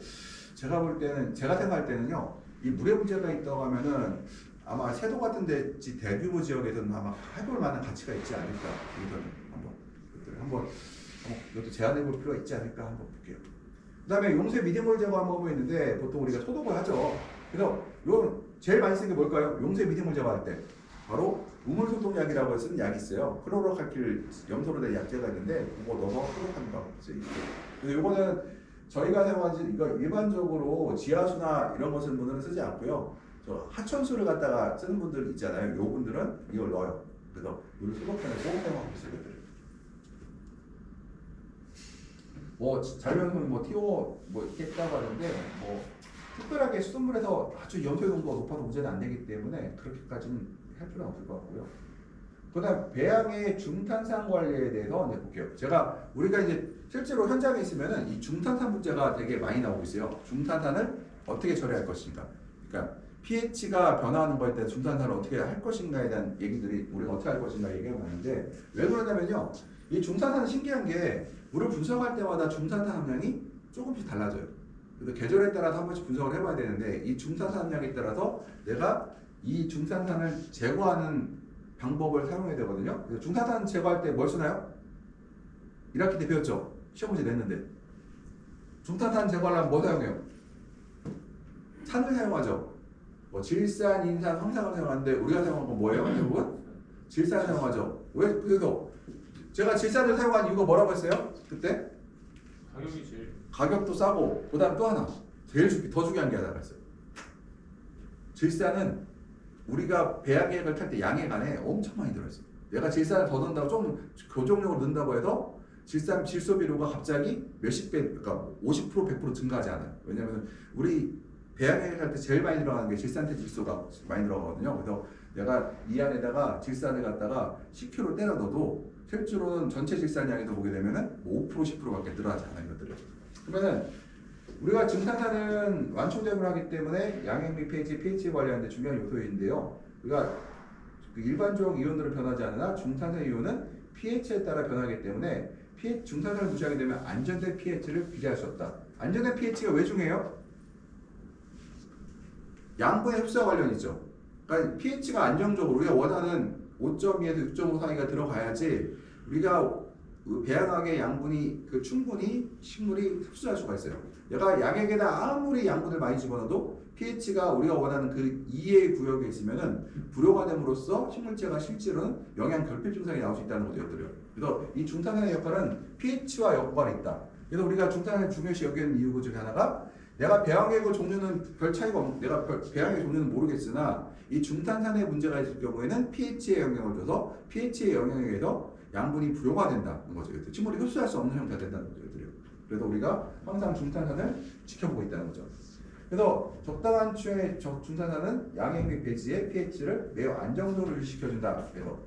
제가 볼 때는 제가 생각할 때는요. 이 물의 문제가 있다고 하면은 아마 세도 같은 데 대규모 지역에서는 아마 해볼 만한 가치가 있지 않을까. 이거는 한번 이것도 제안해 볼 필요가 있지 않을까 한번 볼게요. 그 다음에 용수에 미생물 제거하는 방법이 있는데 보통 우리가 소독을 하죠. 그래서 요 제일 많이 쓰는 게 뭘까요? 용수에 미생물 제거할 때 바로 우물소독약이라고 쓰는 약이 있어요. 클로로칼킬 염소로 된 약제가 있는데 그거 넣어서 소독하는 방법이 있어요. 그래서 요거는 저희가 사용하지 이거 일반적으로 지하수나 이런 것을 분들은 쓰지 않고요. 저 하천수를 갖다가 쓰는 분들 있잖아요. 요 분들은 이걸 넣어요. 그래서 물을 소독하는 꼭 사용하고 있어요. 뭐 잘면은 뭐 TO 뭐 있겠다고 하는데 뭐 특별하게 수돗물에서 아주 염소 농도가 높아도 문제는 안 되기 때문에 그렇게까지는 할 필요는 없을 것 같고요. 그다음 배양의 중탄산 관리에 대해서 이제 볼게요. 우리가 이제 실제로 현장에 있으면은 이 중탄산 문제가 되게 많이 나오고 있어요. 중탄산을 어떻게 처리할 것인가. 그러니까 pH가 변화하는 거에 대한 중탄산을 어떻게 할 것인가에 대한 얘기들이 우리가 어떻게 할 것인가 얘기가 많은데 왜 그러냐면요. 이 중탄산은 신기한 게 물을 분석할 때마다 중탄산 함량이 조금씩 달라져요. 그래서 계절에 따라서 한 번씩 분석을 해봐야 되는데 이 중탄산 함량에 따라서 내가 이 중탄산을 제거하는 방법을 사용해야 되거든요. 그래서 중탄산 제거할 때 뭘 쓰나요? 1학기 때 배웠죠? 시험 문제 냈는데. 중탄탄 제거하려면 뭐 사용해요? 탄을 사용하죠. 뭐 질산, 인산, 황산을 사용하는데 우리가 사용한 건 뭐예요? 대부분? 질산을 사용하죠. 왜? 그래서 제가 질산을 사용한 이유가 뭐라고 했어요? 그때? 가격이 제일 가격도 싸고 그 다음 또 하나 더 중요한 게 하나가 있어요. 질산은 우리가 배양액을 탈 때 양액 안에 엄청 많이 들어있어요. 내가 질산을 더 넣는다고 좀 교정력으로 넣는다고 해서 질산 질소 비료가 갑자기 몇십 배, 그러니까 50% 100% 증가하지 않아요. 왜냐하면 우리 배양액을 할 때 제일 많이 들어가는 게 질산태 질소가 많이 들어가거든요. 그래서 내가 이 안에다가 질산을 갖다가 10kg 때려 넣어도 실제로는 전체 질산량에서 보게 되면은 5% 10%밖에 늘어나지 않아요. 이것들은. 그러면은 우리가 중탄산은 완충작용을 하기 때문에 양액 및 pH 관리하는 데 중요한 요소인데요. 우리가 그 일반적 이온들은 변하지 않으나 중탄산 이온은 pH에 따라 변하기 때문에 중탄산을 무시하게 되면 안전된 pH를 기대할 수 없다. 안전된 pH가 왜 중요해요? 양분의 흡수와 관련이죠. 그러니까 pH가 안정적으로 우리가 원하는 5.2에서 6.5 사이가 들어가야지 우리가 배양액의 양분이 충분히 식물이 흡수할 수가 있어요. 내가 양액에다 아무리 양분을 많이 집어넣어도 pH가 우리가 원하는 그 2의 구역에 있으면은 불용화 됨으로써 식물체가 실제로는 영양 결핍 증상이 나올 수 있다는 거죠. 그래서 이 중탄산의 역할은 pH와 연관이 있다. 그래서 우리가 중탄산을 중요시 여기는 이유 중에 하나가 내가 배양액의 종류는 별 차이가 내가 배양액 종류는 모르겠으나 이 중탄산의 문제가 있을 경우에는 pH에 영향을 줘서 pH의 영향에 의해서 양분이 불용화된다는 거죠. 식물이 흡수할 수 없는 형태가 된다는 거죠. 그래서 우리가 항상 중탄산을 지켜보고 있다는 거죠. 그래서 적당한 취향의 중탄산은 양액 및 배지의 pH를 매우 안정적으로 유지시켜준다. 그래서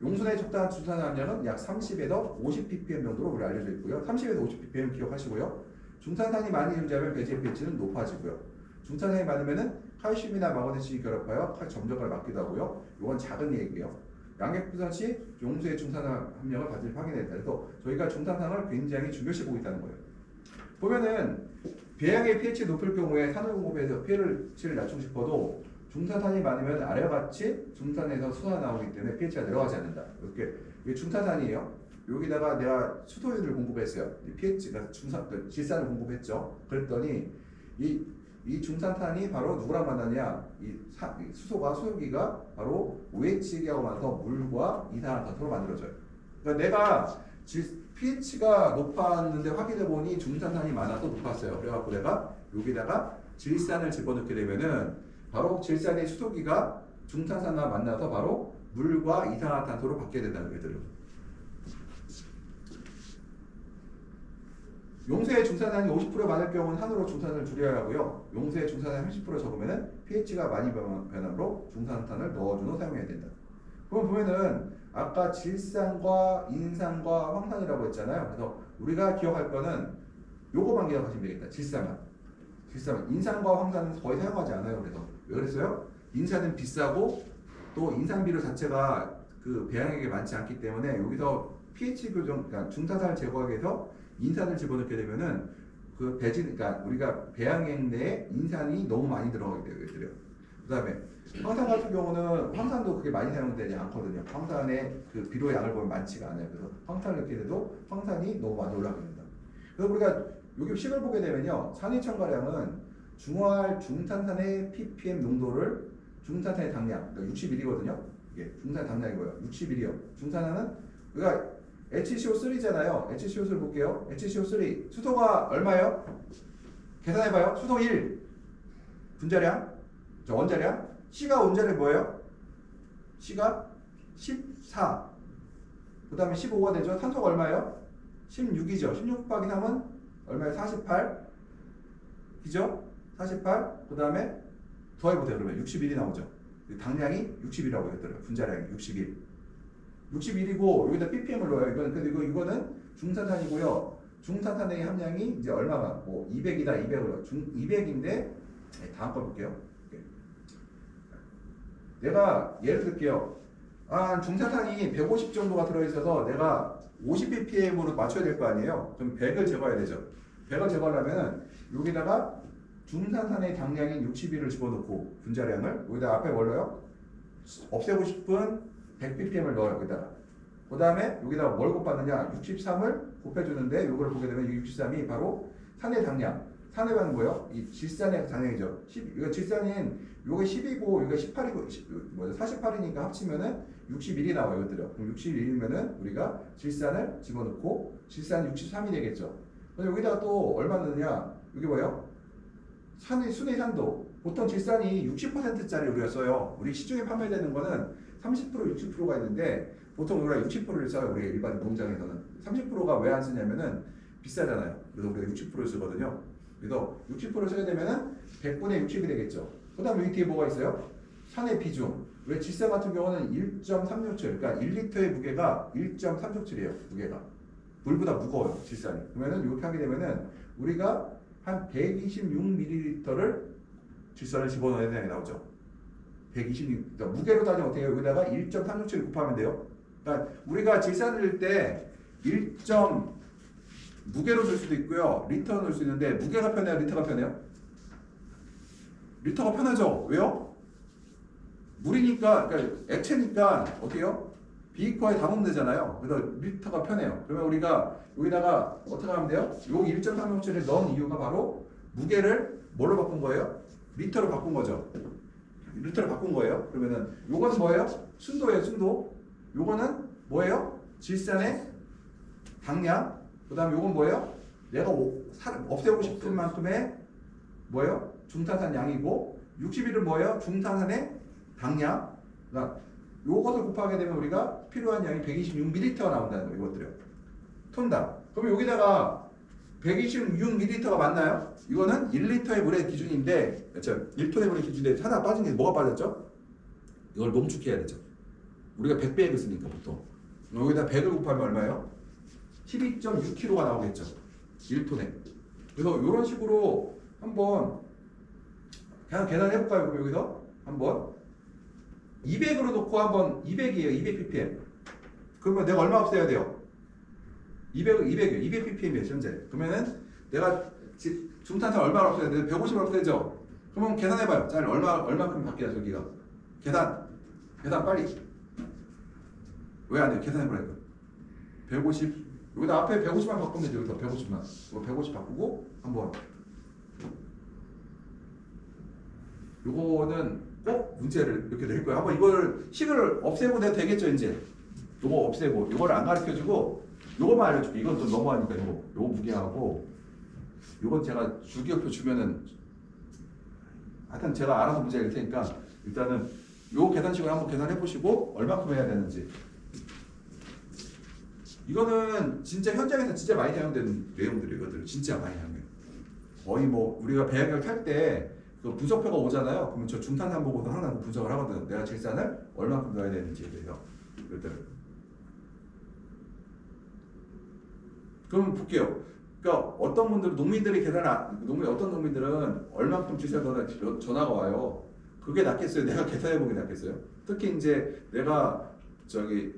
용순의 적당한 중탄산 함량은 약 30에서 50 ppm 정도로 우리 알려져 있고요. 30에서 50 ppm 기억하시고요. 중탄산이 많이 유지하면 배지의 pH는 높아지고요. 중탄산이 많으면은 칼슘이나 마그네슘이 결합하여 점적을 막기도 하고요. 이건 작은 얘기예요. 양액 분산 시 용수의 중탄산 함량을 반드시 확인해야 된다. 그래서 저희가 중탄산을 굉장히 중요시 보고 있다는 거예요. 보면은 배양의 pH 높을 경우에 산후 공급에서 pH를 낮추고 싶어도 중탄산이 많으면 아래와 같이 중탄에서 수소가 나오기 때문에 pH가 내려가지 않는다. 이렇게 이게 중탄산이에요. 여기다가 내가 수소윤을 공급했어요. pH가 질산을 공급했죠. 그랬더니 이 중탄산이 바로 누구랑 만나냐? 이 수소가 수소기가 바로 OH하고 만나서 물과 이산화탄소로 만들어져요. 그러니까 내가 pH가 높았는데 확인해 보니 중탄산이 많아서 높았어요. 그래갖고 내가 여기다가 질산을 집어넣게 되면은 바로 질산의 수소기가 중탄산과 만나서 바로 물과 이산화탄소로 바뀌게 된다는 거예요. 용수의 중산산이 50% 많을 경우는 한으로 중산을 줄여야 하고요. 용수의 중산산이 30% 적으면 pH가 많이 변함으로 중산탄을 넣어준 후 사용해야 된다. 그럼 보면은 아까 질산과 인산과 황산이라고 했잖아요. 그래서 우리가 기억할 거는 요거만 기억하시면 되겠다. 질산만. 인산과 황산은 거의 사용하지 않아요. 그래서 왜 그랬어요? 인산은 비싸고 또 인산 비료 자체가 그 배양액에 많지 않기 때문에 여기서 pH 교정, 그러니까 중탄산을 제거하기 위해서 인산을 집어넣게 되면은 그 그러니까 우리가 배양액 내에 인산이 너무 많이 들어가게 되거든요. 그다음에 황산 같은 경우는 황산도 그렇게 많이 사용되지 않거든요. 황산의 그 비료의 양을 보면 많지가 않아요. 그래서 황산을 넣게 돼도 황산이 너무 많이 올라가게 된다. 그래서 우리가 여기 식을 보게 되면요, 산의 첨가량은 중화할 중탄산의 ppm 농도를 중탄산의 당량, 그러니까 60ml거든요. 이게 중탄 당량이고요. 60ml요. 중탄산은 우리가 HCO3잖아요. HCO3를 볼게요. HCO3 수소가 얼마예요? 계산해봐요. 수소 1 분자량, 원자량. C가 원자량이 뭐예요? C가 14. 그 다음에 15가 되죠. 탄소가 얼마예요? 16이죠. 16 곱하기 3은 얼마예요? 48. 그죠? 48. 그 다음에 더해보세요. 그러면 61이 나오죠. 당량이 60이라고 했더라고요. 분자량이 61. 61이고 여기다 ppm을 넣어요. 이거는 중탄산이고요. 중탄산의 함량이 이제 얼마가 뭐 200이다 200으로 200인데 다음 거 볼게요. 내가 예를 들게요. 중탄산이 150 정도가 들어있어서 내가 50 ppm으로 맞춰야 될 거 아니에요. 그럼 100을 제거해야 되죠. 100을 제거하려면 여기다가 중탄산의 당량인 61을 집어넣고 분자량을 여기다 앞에 뭘 넣어요? 없애고 싶은 100 ppm을 넣어요. 여기다가. 그 다음에 여기다가 뭘 곱받느냐? 63을 곱해주는데 이걸 보게 되면 63이 바로 산의 당량. 산의 방은 뭐예요? 이 질산의 당량이죠. 이거 질산인 요게 10이고 이거 18이고 48이니까 합치면은 61이 나와요. 이것들요. 그럼 61이면은 우리가 질산을 집어넣고 질산이 63이 되겠죠. 그럼 여기다가 또 얼마 넣느냐? 이게 뭐예요? 순의 산도. 보통 질산이 60%짜리 우리가 써요. 우리 시중에 판매되는 거는 30% 60%가 있는데 보통 우리가 60%를 써요. 우리 일반 농장에서는 30%가 왜 안 쓰냐면은 비싸잖아요. 그래서 우리가 60%를 쓰거든요. 그래서 60%를 써야 되면은 100분의 60이 되겠죠. 그 다음 여기 뒤에 뭐가 있어요? 산의 비중. 왜 질산 같은 경우는 1.367, 그러니까 1리터의 무게가 1.367이에요. 무게가. 물보다 무거워요. 질산이. 그러면은 이렇게 하게 되면은 우리가 한 126ml를 질산을 집어넣어야 되는 게 나오죠. 126. 그러니까 무게로 따지면 어떻게 해요? 여기다가 1.367 곱하면 돼요. 그러니까 우리가 질산을 넣을 때 무게로 줄 수도 있고요. 리터로 넣을 수 있는데 무게가 편해요? 리터가 편해요? 리터가 편하죠. 왜요? 물이니까, 그러니까 액체니까 어떻게 해요? 비커에 담으면 되잖아요. 그래서 리터가 편해요. 그러면 우리가 여기다가 어떻게 하면 돼요? 여기 1.367을 넣은 이유가 바로 무게를 뭘로 바꾼 거예요? 리터로 바꾼 거죠. 리터로 바꾼 거예요. 그러면은 요거는 뭐예요? 순도예요. 순도. 요거는 뭐예요? 질산의 당량. 그 다음 요건 뭐예요? 내가 없애고 싶은 만큼의 뭐예요? 중탄산 양이고 61은 뭐예요? 중탄산의 당량. 그러니까 요것을 곱하게 되면 우리가 필요한 양이 126ml가 나온다는 거예요. 이것들요. 톤당. 그럼 여기다가 126ml가 맞나요? 이거는 1리터의 물의 기준인데, 그렇죠? 1톤의 물의 기준인데 하나 빠진 게 뭐가 빠졌죠? 이걸 농축해야 되죠. 우리가 100배액을 쓰니까 보통. 여기다 100을 곱하면 얼마예요? 12.6kg가 나오겠죠. 1톤에. 그래서 이런 식으로 한번 그냥 계산해볼까요? 그럼 여기서 한번 200으로 놓고 한번 200이에요. 200ppm. 그러면 내가 얼마 없애야 돼요? 200ppm이에요. 현재. 그러면은 내가 중탄산 얼마 없애야 돼요? 150을 없애죠. 그러면 계산해봐요. 자, 얼마큼 바뀌나 저기가. 계산 빨리. 왜 안 돼요? 계산해보라니까. 150. 여기다 앞에 150만 바꾸면 되죠. 여기서 150만. 이거 150 바꾸고 한번. 요거는 꼭 문제를 이렇게 낼 거예요. 한번 이걸 식을 없애고 내도 되겠죠, 이제. 요거 없애고 요거를 안 가르쳐주고 요거만 알려줄게. 이건 좀 너무하니까 요거 무게하고 요건 제가 주기표표 주면은 하여튼 제가 알아서 문제 낼 테니까 일단은 요 계산식을 한번 계산해 보시고 얼마큼 해야 되는지. 이거는 진짜 현장에서 진짜 많이 사용되는 내용들이에요. 이것들 진짜 많이 사용해요. 거의 뭐 우리가 배양을 탈 때 그 분석표가 오잖아요. 그러면 저 중탄산 보고도 항상 분석을 하거든. 내가 질산을 얼마큼 넣어야 되는지에 대해서. 이것들. 그럼 볼게요. 그러니까 어떤 분들은 농민들이 어떤 농민들은 얼마큼 질산 넣어야 전화가 와요. 그게 낫겠어요? 내가 계산해보는 게 낫겠어요? 특히 이제 내가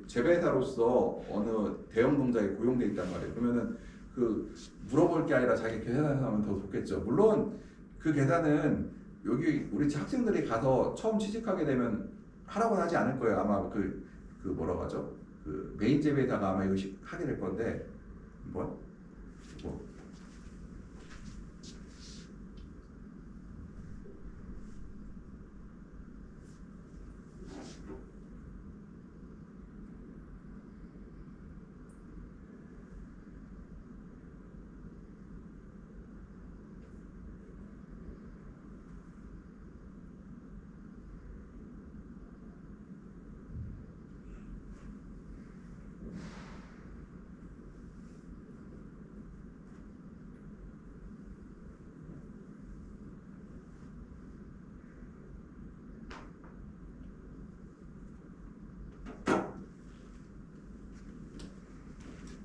재배사로서 어느 대형 농장에 고용돼 있단 말이에요. 그러면은 그 물어볼 게 아니라 자기 계산해서 하면 더 좋겠죠. 물론 그 계산은 여기 우리 학생들이 가서 처음 취직하게 되면 하라고는 하지 않을 거예요. 아마 그 뭐라고 하죠? 그 메인 재배에다가 아마 이거 하게 될 건데 한번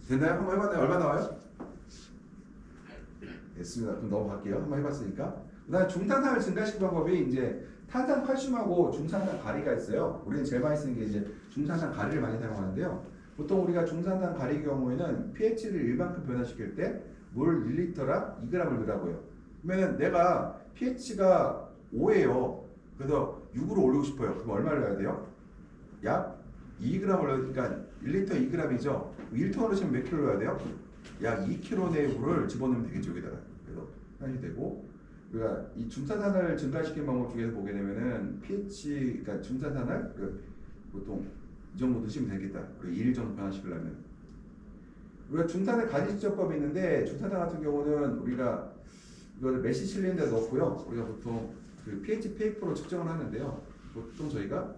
됐나요? 한번 해봤나요? 얼마 나와요? 됐습니다. 그럼 넘어갈게요. 한번 해봤으니까. 그 다음에 중탄산을 증가시키는 방법이 이제 탄산 칼슘하고 중산산 가리가 있어요. 우리는 제일 많이 쓰는 게 이제 중산산 가리를 많이 사용하는데요. 보통 우리가 중산산 가리 경우에는 pH를 일반큼 변화시킬 때 물 1리터당 2g을 넣으라고요. 그러면 내가 pH가 5예요. 그래서 6으로 올리고 싶어요. 그럼 얼마를 넣어야 돼요? 약 2g을 넣으니까 1리터 2g이죠. 1톤으로 치면 몇 킬로 넣어야 돼요? 약 2kg 내부를 집어넣으면 되겠죠 여기다가. 그래서 산이 되고 우리가 이 중산산을 증가시키는 방법 중에서 보게 되면은 pH 그러니까 중산산을 보통 이 정도 넣으시면 되겠다. 우리 2일 정도 변화시키려면 우리가 중산의 가지수적법이 있는데 중산산 같은 경우는 우리가 이거를 메시실린더에 넣고요. 우리가 보통 그 pH 페이퍼로 측정을 하는데요. 보통 저희가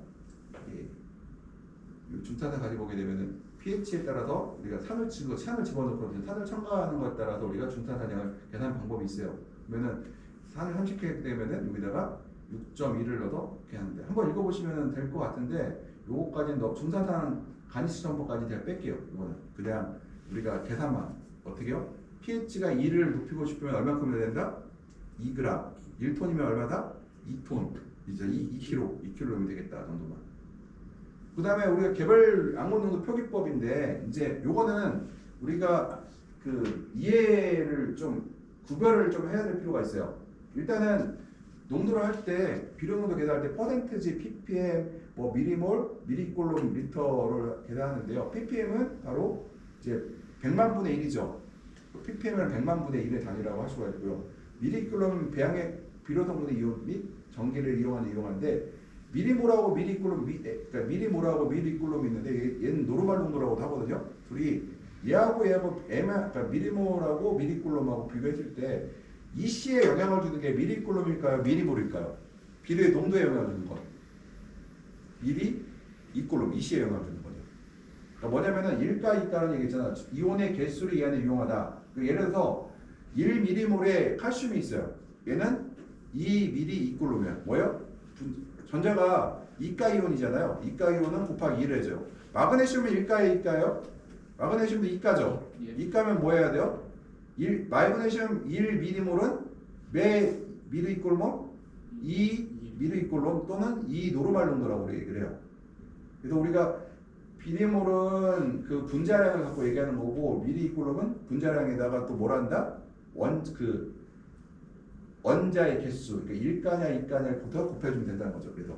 이 중산산 가지 보게 되면은 pH에 따라서 우리가 산을 집어넣거든요. 산을 첨가하는 것에 따라서 우리가 중산산량을 계산하는 방법이 있어요. 그러면은 산을 30kg 되면은 여기다가 6.1을 넣어서 계산합니다. 한번 읽어보시면 될 것 같은데 요거까지는 중산산 가니수 정보까지 제가 뺄게요. 이거는 그냥 우리가 계산만 어떻게요? pH가 2를 높이고 싶으면 얼마큼 해야 된다? 2g. 1톤이면 얼마다? 2톤. 이제 2kg 넣으면 되겠다 정도만. 그 다음에 우리가 개별 악몽농도 표기법인데 이제 요거는 우리가 그 이해를 좀 구별을 좀 해야 될 필요가 있어요. 일단은 농도를 할 때 비료농도 계산할 때 퍼센트지 ppm 뭐 미리몰 미리꼴롬 리터를 계산하는데요. ppm은 바로 이제 100만 분의 1이죠. ppm을 100만 분의 1의 단위라고 할 수가 있고요. 미리꼴롬 배양액 비료 성분의 이온 및 전기를 이용하는데 미리몰하고 그러니까 미리몰하고 미리꼴롬이 있는데 얘는 노르말 농도라고도 하거든요. 둘이 얘하고 그러니까 미리몰하고 미리꼴롬하고 비교했을 때 이씨에 영향을 주는 게 미리꼴롬일까요? 미리몰일까요? 비료의 농도에 영향을 주는 거. 미리꼴롬 이씨에 영향을 주는 거죠. 그러니까 뭐냐면은 1가 2가라는 얘기 있잖아. 이온의 개수를 이해하는 유용하다. 예를 들어서 1미리몰에 칼슘이 있어요. 얘는 2미리꼴롬이야. 뭐예요? 전자가 이가 이온이잖아요. 이가 이온은 곱하기 1을 해줘요. 마그네슘은 1가에 이가요? 마그네슘도 이가죠. 예. 이가면 뭐 해야 돼요? 마그네슘 1미리몰은 매 미리꼴롬 2미리꼴롬 또는 2노르말 농도라고 얘기를 해요. 그래서 우리가 비리몰은 그 분자량을 갖고 얘기하는 거고 미리꼴롬은 분자량에다가 또 뭘 한다? 원자의 개수, 그러니까 1가냐 2가냐를 곱해주면 된다는 거죠. 그래서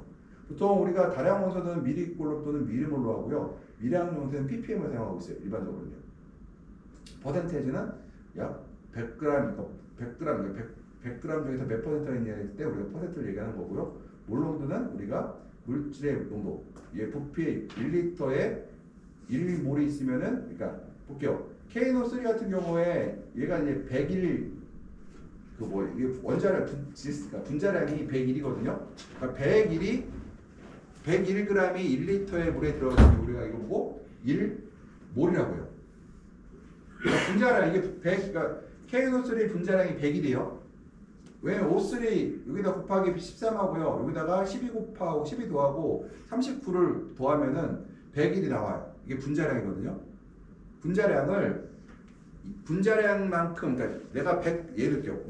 보통 우리가 다량 원소는 미리꼴롬 또는 미리몰로 하고요. 미량 용소는 ppm을 사용하고 있어요. 일반적으로는요. 퍼센테이지는 약 100g, 100g 중에서 몇 퍼센트가 있냐를 때 우리가 퍼센트를 얘기하는 거고요. 몰 농도는 우리가 물질의 농도, 부피 1리터에 1몰이 있으면은, 그러니까 볼게요. KNO3 같은 경우에 얘가 이제 101 이게 원자량 분자량이 101이거든요. 그러니까 101g이 1리터의 물에 들어가면 우리가 이거 보고 1몰이라고요. 그러니까 분자량 이게 그러니까 KNO3 분자량이 100이래요. 왜 O3 여기다 곱하기 13하고요. 여기다가 12 곱하고 12 더하고 39를 더하면은 101이 나와요. 이게 분자량이거든요. 분자량만큼 그러니까 내가 100 예를 들게요.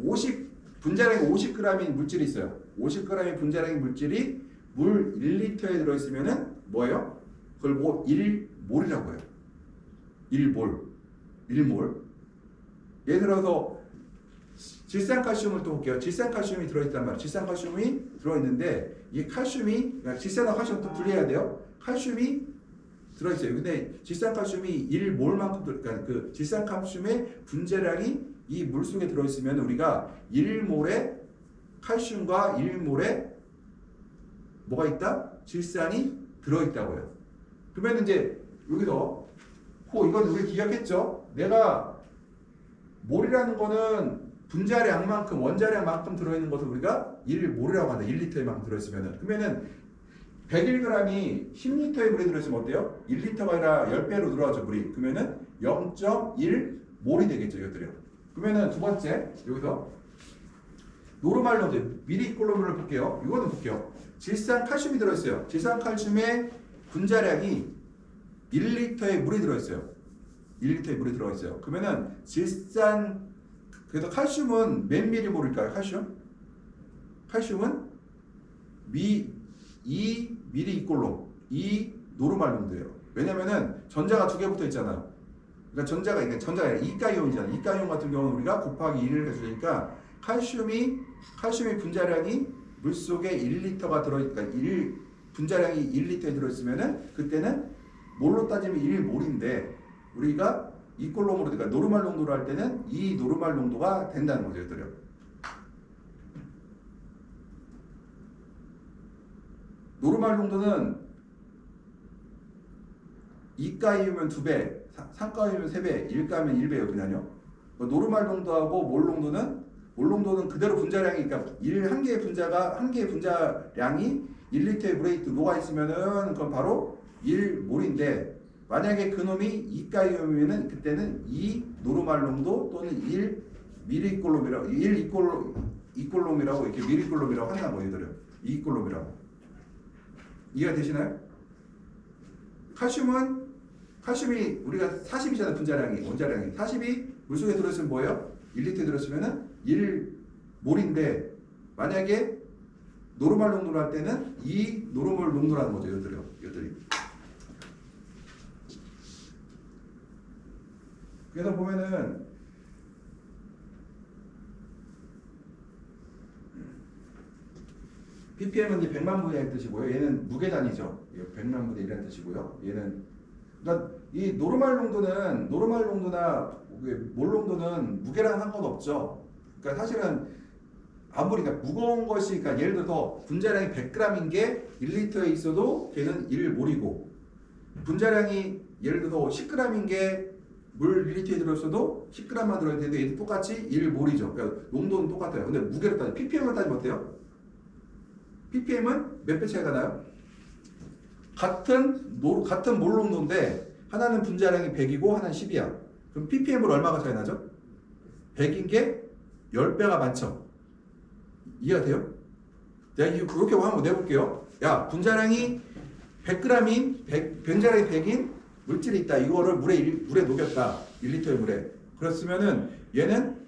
분자량이 50g인 물질이 있어요. 50g의 분자량의 물질이 물 1리터에 들어 있으면은 뭐예요? 그걸 뭐 1몰이라고 해요. 1몰. 예를 들어서 질산칼슘을 또 볼게요. 질산칼슘이 들어있단 말이에요. 질산칼슘이 들어있는데 이 칼슘이 그러니까 질산과 칼슘 또 분리해야 돼요. 칼슘이 들어있어요. 근데 질산칼슘이 1몰만큼 그러니까 그 질산칼슘의 분자량이 이 물 속에 들어있으면 우리가 1몰의 칼슘과 1몰의 뭐가 있다? 질산이 들어있다고요. 그러면 이제 여기서 이건 우리 기억했죠? 내가 몰이라는 거는 분자량만큼 원자량만큼 들어있는 것을 우리가 1몰이라고 한다. 1리터에만큼 들어있으면은 그러면은 101g이 10리터의 물에 들어있으면 어때요? 1리터가 아니라 10배로 들어가죠 물이. 그러면은 0.1몰이 되겠죠 이것들이요. 그러면은 두 번째 여기서 노르말 농도 미리꼴롬을 볼게요. 이거는 볼게요. 질산칼슘이 들어있어요. 질산칼슘의 분자량이 1리터의 물이 들어있어요. 1리터의 물이 들어있어요. 그러면은 그래서 칼슘은 몇 미리몰일까요? 칼슘은 2미리꼴롬 2노르말 농도예요. 왜냐면은 전자가 두 개 붙어 있잖아요. 그러니까 전자가 이가이온이잖아요. 이가이온 같은 경우는 우리가 곱하기 1을 해주니까 칼슘의 분자량이 물속에 1리터가 들어있으니까 분자량이 1리터에 들어있으면은 그때는 몰로 따지면 1몰인데 우리가 이꼴롬으로 그러니까 노르말 농도로 할 때는 이 노르말 농도가 된다는 거죠, 얘들요. 노르말 농도는 2가이면 2배, 3가이면 3배, 1가면 1배예요, 그냥요. 노르말 농도하고 몰 농도는 그대로 분자량이 그러니까 한 개의 분자량이 1리터의 물에 녹아 있으면은 그건 바로 1몰인데 만약에 그놈이 2가이오면은 그때는 2 노르말 농도 또는 1 미리꼴롬이라고 1 이꼴롬이라고 이렇게 미리꼴롬이라고 한다는 거예요, 얘들요. 이꼴롬이라고. 이해가 되시나요? 칼슘이 우리가 40이잖아요, 분자량이, 원자량이. 40이 물속에 들어있으면 뭐예요? 1리터에 들어있으면은 1몰인데 만약에 노르말 농도로 할 때는 2 노르몰 농도라는 거죠, 얘들이. 그래서 보면은 ppm은 이제 100만 분의 1 뜻이고요. 얘는 무게 단위죠. 100만 분의 1이라는 뜻이고요. 얘는 그러니까 이 노르말 농도나 몰 농도는 무게랑 상관없죠. 그러니까 사실은 아무리 그러니까 무거운 것이 그러니까 예를 들어서 분자량이 100g인 게 1리터에 있어도 걔는 1몰이고 분자량이 예를 들어서 10g인 게 물 1리터에 들어있어도 10g만 들어있는데 얘도 똑같이 1몰이죠. 그러니까 농도는 똑같아요. 근데 무게를 따지면 ppm을 따지면 어때요? ppm은 몇 배 차이가 나요? 같은 몰 농도인데 하나는 분자량이 100이고 하나는 10이야. 그럼 ppm으로 얼마가 차이 나죠? 100인 게 10배가 많죠. 이해가 돼요? 내가 그렇게 한번 내볼게요. 야, 분자량이 100g인 분자량이 100인 물질이 있다. 이거를 물에 녹였다. 1리터의 물에. 그렇으면은 얘는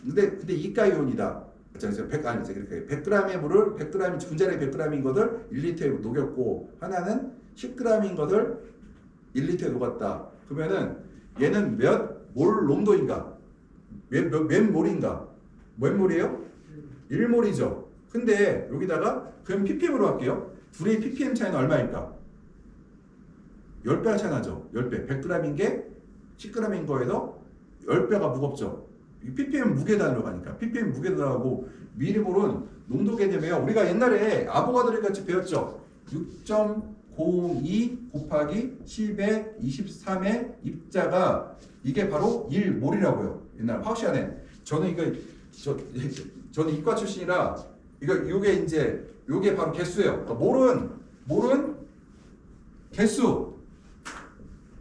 근데 2가이온이다. 그래서 100g의 물을 100g 분자량이 100g인 것을 1리터에 녹였고 하나는 10g인 것을 1리터에 녹았다. 그러면은 얘는 몇 몰 농도인가? 몇 몰인가? 몇 몰이에요? 1몰이죠. 근데 여기다가 그럼 ppm으로 할게요. 둘의 ppm 차이는 얼마일까? 10배가 차이 나죠. 10배. 100g인 게 10g인 거에서 10배가 무겁죠. ppm 무게 단위로 가니까. ppm 무게 단위하고 미리몰은 농도 개념이에요. 우리가 옛날에 아보가드로 같이 배웠죠. 6.02 곱하기 10의 23의 입자가 이게 바로 1몰이라고요. 옛날 화학 시간에. 저는 이과 출신이라 요게 바로 개수예요. 그러니까 몰은 개수.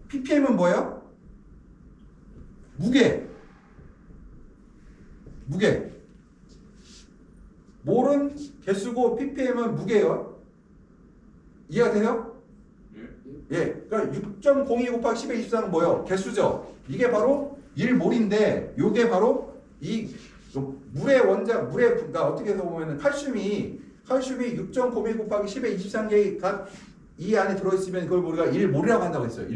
ppm은 뭐예요? 무게. 몰은 개수고 ppm은 무게예요. 이해가 돼요? 예. 그러니까 6.02 곱하기 10의 23은 뭐예요? 개수죠. 이게 바로 1몰인데 요게 바로 이 물의 그러니까 어떻게 해서 보면은 칼슘이 6.02 곱하기 10의 23개가 이 안에 들어있으면 그걸 우리가 1몰이라고 한다고 했어요.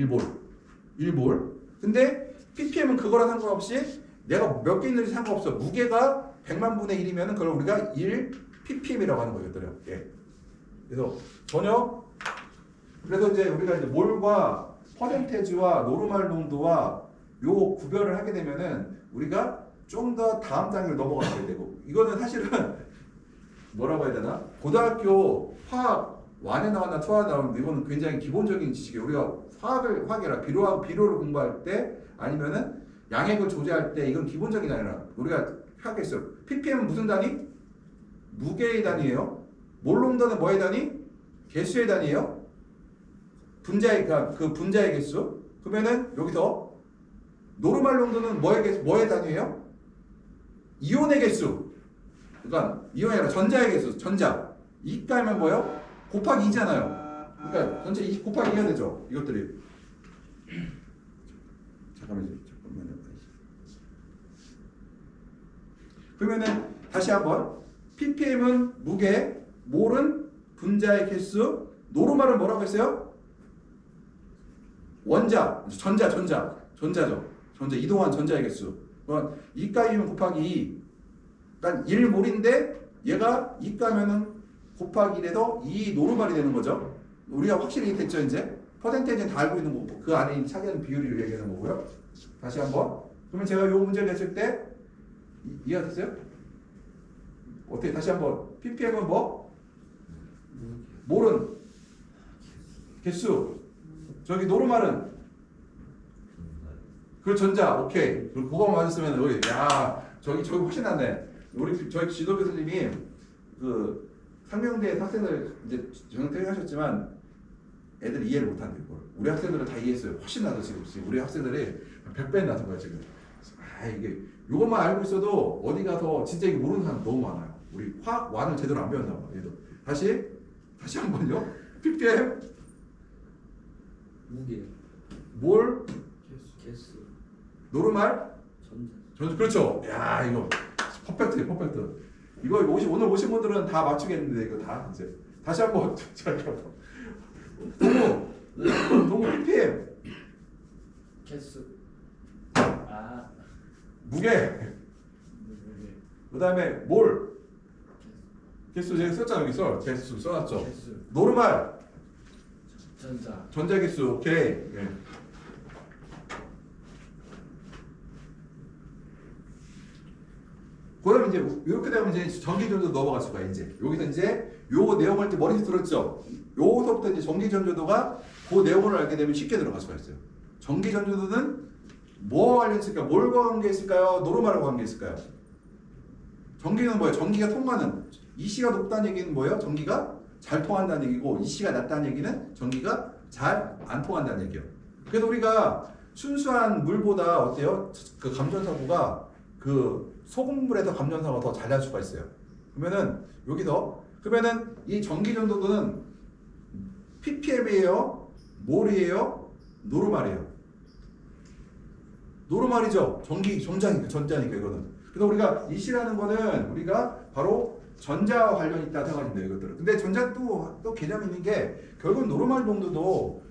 1몰. 근데 ppm은 그거랑 상관없이 내가 몇 개 있는지 상관없어. 무게가 100만 분의 1이면 그걸 우리가 1ppm이라고 하는 거거든요. 예. 그래서 그래서 이제 우리가 이제 몰과 퍼센테이지와 노르말 농도와 요 구별을 하게 되면은 우리가 좀 더 다음 단계로 넘어가게 되고 이거는 사실은 뭐라고 해야 되나? 고등학교 화학 1에 나왔나 2에 나오는데 이거는 굉장히 기본적인 지식이에요. 우리가 화학이라 비료를 공부할 때 아니면은 양액을 조제할 때 이건 기본적인 단위라 우리가 하겠어요. ppm은 무슨 단위? 무게의 단위예요. 몰 농도는 뭐의 단위? 개수의 단위예요. 그러니까 그 분자의 개수. 그러면은 여기서 노르말 농도는 뭐의 단위예요? 이온의 개수. 그러니까 이온이 아니라 전자의 개수. 전자. 2가면 뭐예요? 곱하기 2잖아요. 그러니까 전체 2 곱하기 2가 되죠. 이것들이. 잠깐만요. 그러면은 다시 한번 ppm은 무게, 몰은 분자의 개수, 노르말은 뭐라고 했어요? 전자죠. 전자 이동한 전자의 개수. 2가이면 곱하기 2. 그러니까 1몰인데 얘가 2가면은 곱하기 1에서 2 노르말이 되는 거죠. 우리가 확실히 됐죠, 이제? 퍼센테이지는 다 알고 있는 거고 그 안에 차지하는 비율을 얘기하는 거고요. 다시 한번. 그러면 제가 요 문제를 냈을 때 이해가 됐어요? 어떻게 다시 한번 ppm은 뭐? 몰은 개수. 저기 노르말은 그 전자. 오케이. 그거 맞았으면 우리 저기 훨씬 낫네. 우리 저희 지도 교수님이 그 상명대 학생들 이제 퇴학하셨지만 애들 이해를 못한대 이걸. 우리 학생들은 다 이해했어요. 훨씬 나도 지금 우리 학생들이 100배 나은 거야 지금. 이게 이것만 알고 있어도 어디 가서 진짜 이거 모르는 사람 너무 많아요. 우리 화학 완을 제대로 안 배웠나 봐. 얘도 다시 한번요. ppm 무게, 몰 개수, 노르말 전자. 그렇죠. 야 이거 퍼펙트. 이거 오늘 오신 분들은 다 맞추겠는데 이거 다 이제 다시 한번 잠깐만. 동우 ppm 개수. 무게 무게, 그다음에 몰 개수 제가 썼잖아 여기 개수 써놨죠. 개수, 노르말 전자. 전자 개수 오케이. 예. 그럼 이제 이렇게 되면 이제 전기전도 넘어갈 수가 이제 여기서 이제 요 내용을 때 머리에 들었죠. 요서부터 이제 전기전조도가 그 내용을 알게 되면 쉽게 들어갈 수가 있어요. 전기전조도는 뭐와 관련 있을까요? 뭘과 관계 있을까요? 노르말과 관계 있을까요? 전기는 뭐예요? 전기가 통하는 이시가 높다는 얘기는 뭐예요? 전기가 잘 통한다는 얘기고 이시가 낮다는 얘기는 전기가 잘 안 통한다는 얘기예요. 그래서 우리가 순수한 물보다 어때요? 그 감전사고가 그 소금물에서 감전사고가 더 잘 날 수가 있어요. 그러면은 여기서 그러면은 이 전기전도도는 ppm이에요? 몰이에요? 노르말이에요? 노르말이죠. 전자니까 이거는. 그래서 우리가 이시라는 거는 우리가 바로 전자와 관련이 있다 생각하시면 돼요. 이것들은. 근데 전자도 또 개념이 있는 게 결국 노르말 농도도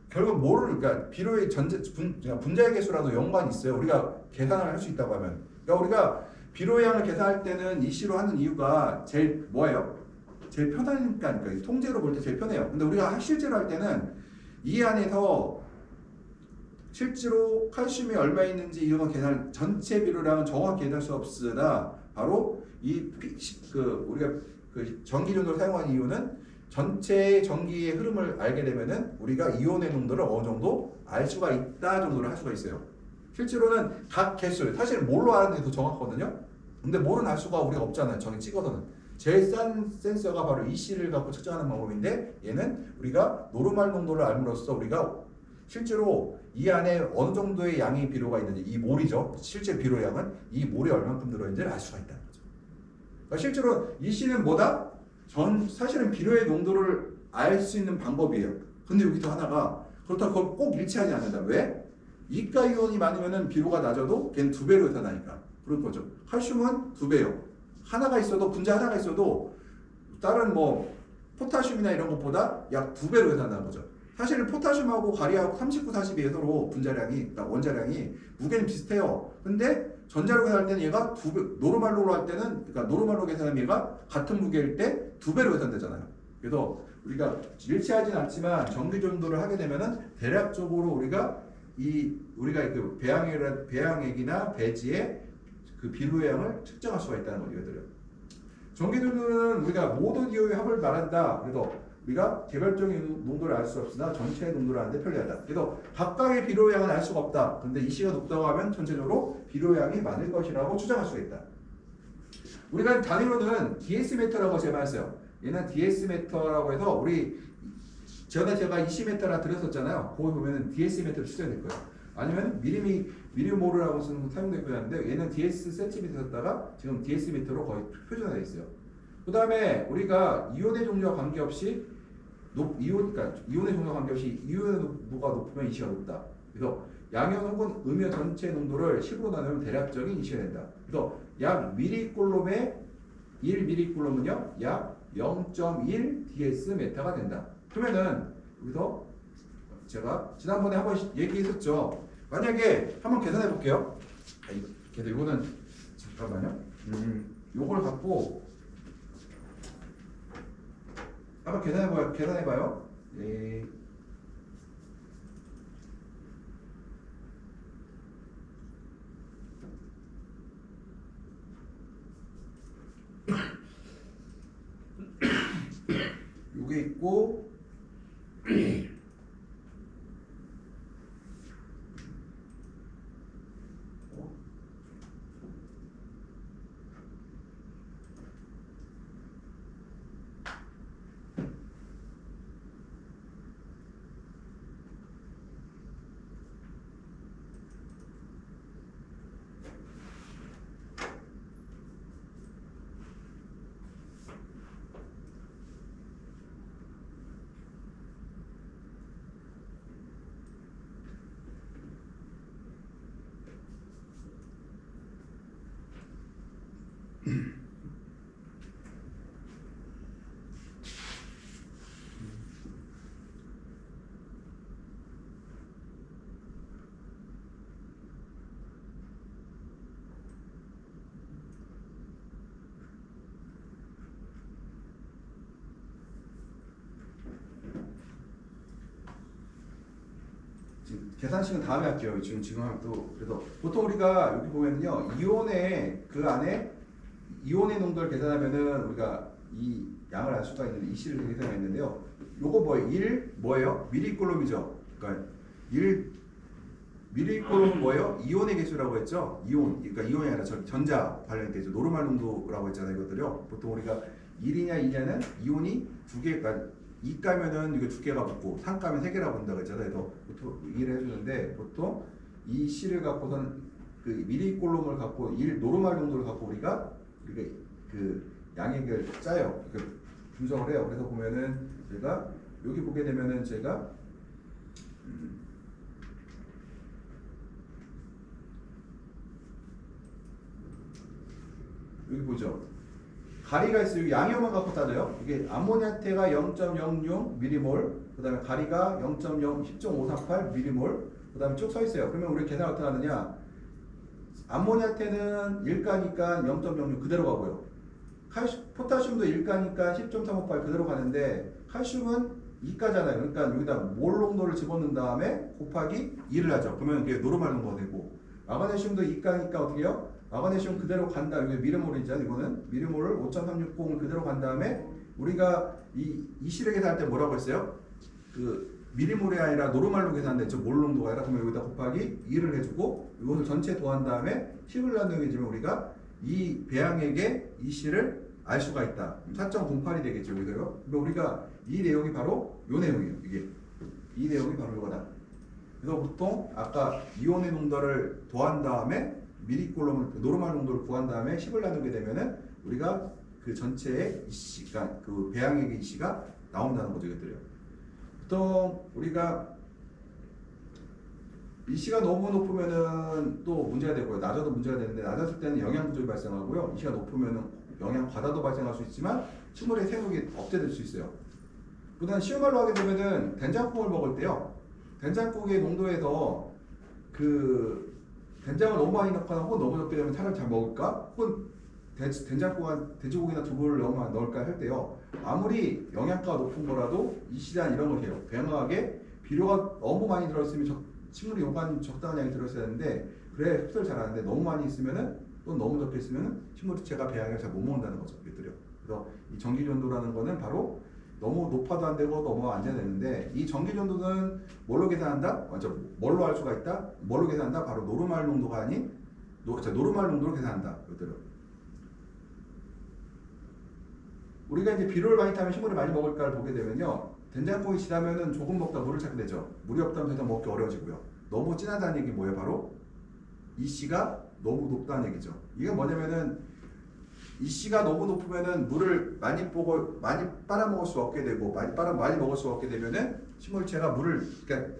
결국 그러니까 비료의 분자의 개수라도 연관이 있어요. 우리가 계산을 할 수 있다고 하면. 그러니까 우리가 비료의 양을 계산할 때는 이시로 하는 이유가 제일 뭐예요? 제일 편하니까. 그러니까 통째로 볼 때 제일 편해요. 근데 우리가 실제로 할 때는 이 안에서 실제로 칼슘이 얼마 있는지 이런 거 계산 전체 비료량은 정확히 계산할 수 없으나 바로 우리가 그 전기전도를 사용하는 이유는 전체 전기의 흐름을 알게 되면은 우리가 이온의 농도를 어느 정도 알 수가 있다 정도를 할 수가 있어요. 실제로는 각 개수 사실 몰로 하는 게 더 정확하거든요. 근데 몰은 알 수가 우리가 없잖아요. 저기 찍어서는 제일 싼 센서가 바로 EC를 갖고 측정하는 방법인데 얘는 우리가 노르말 농도를 알므로써 우리가 실제로 이 안에 어느 정도의 양이 비료가 있는지 이 몰이죠. 실제 비료량은 이 몰이 얼만큼 들어있는지를 알 수가 있다는 거죠. 그러니까 실제로 EC는 뭐다? 사실은 비료의 농도를 알 수 있는 방법이에요. 근데 여기서 하나가 그렇다고 그걸 꼭 일치하지 않는다. 왜? 이가 이온이 많으면 비료가 낮아도 걔는 2배로 나타나니까 그런 거죠. 칼슘은 2배요. 하나가 있어도 분자 하나가 있어도 다른 뭐 포타슘이나 이런 것보다 약 2배로 나타나는 거죠. 사실은 포타슘하고 가리하고 39, 42에 서로 분자량이, 그러니까 원자량이 무게는 비슷해요. 근데 전자로 계산할 때는 얘가 2배, 노르말로 할 때는, 그러니까 노르말로 계산하면 얘가 같은 무게일 때 2배로 계산되잖아요. 그래서 우리가 일치하진 않지만 전기전도를 하게 되면은 대략적으로 우리가 그 배양액이나 배지의 그 비료량을 측정할 수가 있다는 거죠. 이것들은. 전기전도는 우리가 모든 이온의 합을 말한다. 그래서 우리가 개별적인 농도를 알 수 없으나 전체의 농도를 아는데 편리하다. 그래서 각각의 비료량은 알 수가 없다. 근데 이시가 높다고 하면 전체적으로 비료량이 많을 것이라고 추정할 수가 있다. 우리가 단위로는 DS메터라고 제가 말했어요. 얘는 DS메터라고 해서 우리 제가 20메터나 드렸었잖아요. 거기 보면은 DS메터로 추정될 거예요. 아니면 미리모르라고 쓰는 사용되고 있는데 얘는 DS 센티미터 썼다가 지금 DS메터로 거의 표준화되어 있어요. 그 다음에 우리가 이온의 종류와 관계없이 그러니까 이온의 종류와 관계없이 이온의 농도가 높으면 이시가 높다. 그래서 양이온 혹은 음이온 전체 농도를 10으로 나누면 대략적인 이시가 된다. 그래서 약 미리콜롬의 1미리콜롬은요 약 0.1 ds메타가 된다. 그러면은 여기서 제가 지난번에 한번 얘기했었죠. 만약에 한번 계산해 볼게요. 그래서 이거는 잠깐만요. 요걸 갖고 한번 계산해봐요. 요게 있고 지금 계산식은 다음에 할게요. 지금 하면 또 그래서 보통 우리가 여기 보면요 이온의 그 안에 이온의 농도를 계산하면은 우리가 이 양을 알 수가 있는데 이 C를 계산했는데요. 요거 뭐예요? 1 뭐예요? 미리콜롬이죠. 그러니까 1 미리콜롬은 뭐예요? 이온의 개수라고 했죠. 이온 그러니까 이온이 아니라 전자 관련되죠. 노르말 농도라고 했잖아요. 이것들요. 보통 우리가 1이냐 2냐는 이온이 두 개가 2 가면은 이거 두 개가 붙고 3 가면 세 개라고 본다고 했잖아요. 그래서 보통 이해를 해주는데 보통 이 C를 갖고선 그 미리콜롬을 갖고 1 노르말 농도를 갖고 우리가 그 양액을 짜요. 그 분석을 해요. 그래서 보면은 제가 여기 보게 되면은 제가 여기 보죠. 가리가 있어요. 여기 양이온만 갖고 따져요. 이게 암모니아테가 0.06 미리몰, 그 다음에 가리가 10.538 미리몰, 그 다음에 쭉 서 있어요. 그러면 우리 계산 어떻게 하느냐? 암모니아테는 1가니까 0.06 그대로 가고요. 포타슘도 1가니까 10.358 그대로 가는데 칼슘은 2가잖아요. 그러니까 여기다 몰 농도를 집어넣은 다음에 곱하기 2를 하죠. 그러면 이게 노르말 농도가 되고 마그네슘도 2가니까 어떻게 해요? 마그네슘 그대로 간다. 이게 미리몰이잖아요. 이거는 미리몰을 5.360을 그대로 간 다음에 우리가 이 C를 계산할 때 뭐라고 했어요? 그 미리몰이 아니라 노르말로 계산돼. 저 몰 농도가 아니라 그러면 여기다 곱하기 2를 해주고 이것을 전체 더한 다음에 10을 나누게 되면 우리가 이 배양액의 이 C를 알 수가 있다. 4.08이 되겠죠. 여기서요. 그러니까 우리가 이 내용이 바로 요 내용이에요. 이게 이 내용이 바로 이거다. 그래서 보통 아까 이온의 농도를 더한 다음에 미리콜롬을 노르말 농도를 구한 다음에 10을 나누게 되면은 우리가 그 전체의 C가 그 배양액의 C가 나온다는 거죠. 이것들요. 보통 우리가 이 C가 너무 높으면은 또 문제가 되고요. 낮아도 문제가 되는데 낮았을 때는 영양 부족이 발생하고요. 이 C가 높으면은 영양 과다도 발생할 수 있지만 식물의 생육이 억제될 수 있어요. 그다음 쉬운 말로 하게 되면은 된장국을 먹을 때요. 된장국의 농도에서 그 된장을 너무 많이 넣거나 혹은 너무 적게 되면 사람 잘 먹을까? 혹은 된장국에 돼지고기나 두부를 너무 많이 넣을까 할 때요. 아무리 영양가가 높은 거라도 이 시간 이런 걸 해요. 배양하게 비료가 너무 많이 들어있으면 식물이 요구하는 적당한 양이 들어있어야 되는데 그래 흡수를 잘 하는데 너무 많이 있으면은 또 너무 적게 있으면은 식물체가 배양을 잘 못 먹는다는 거죠. 이것들이요. 그래서 이 전기전도라는 거는 바로 너무 높아도 안 되고 너무 안 되는데 이 전기전도는 뭘로 계산한다? 뭘로 할 수가 있다? 뭘로 계산한다? 바로 노르말 농도가 아닌 노르말 농도로 계산한다. 이것들은 우리가 이제 비료를 많이 타면 식물이 많이 먹을까를 보게 되면요. 된장국이 지나면은 조금 먹다 물을 찾게 되죠. 물이 없다면 더 먹기 어려워지고요. 너무 진하다는 얘기 뭐예요? 바로 이 C가 너무 높다는 얘기죠. 이게 뭐냐면은 이 C가 너무 높으면은 물을 많이 빨아먹을 수 없게 되고 많이 먹을 수 없게 되면은 식물체가 물을 그러니까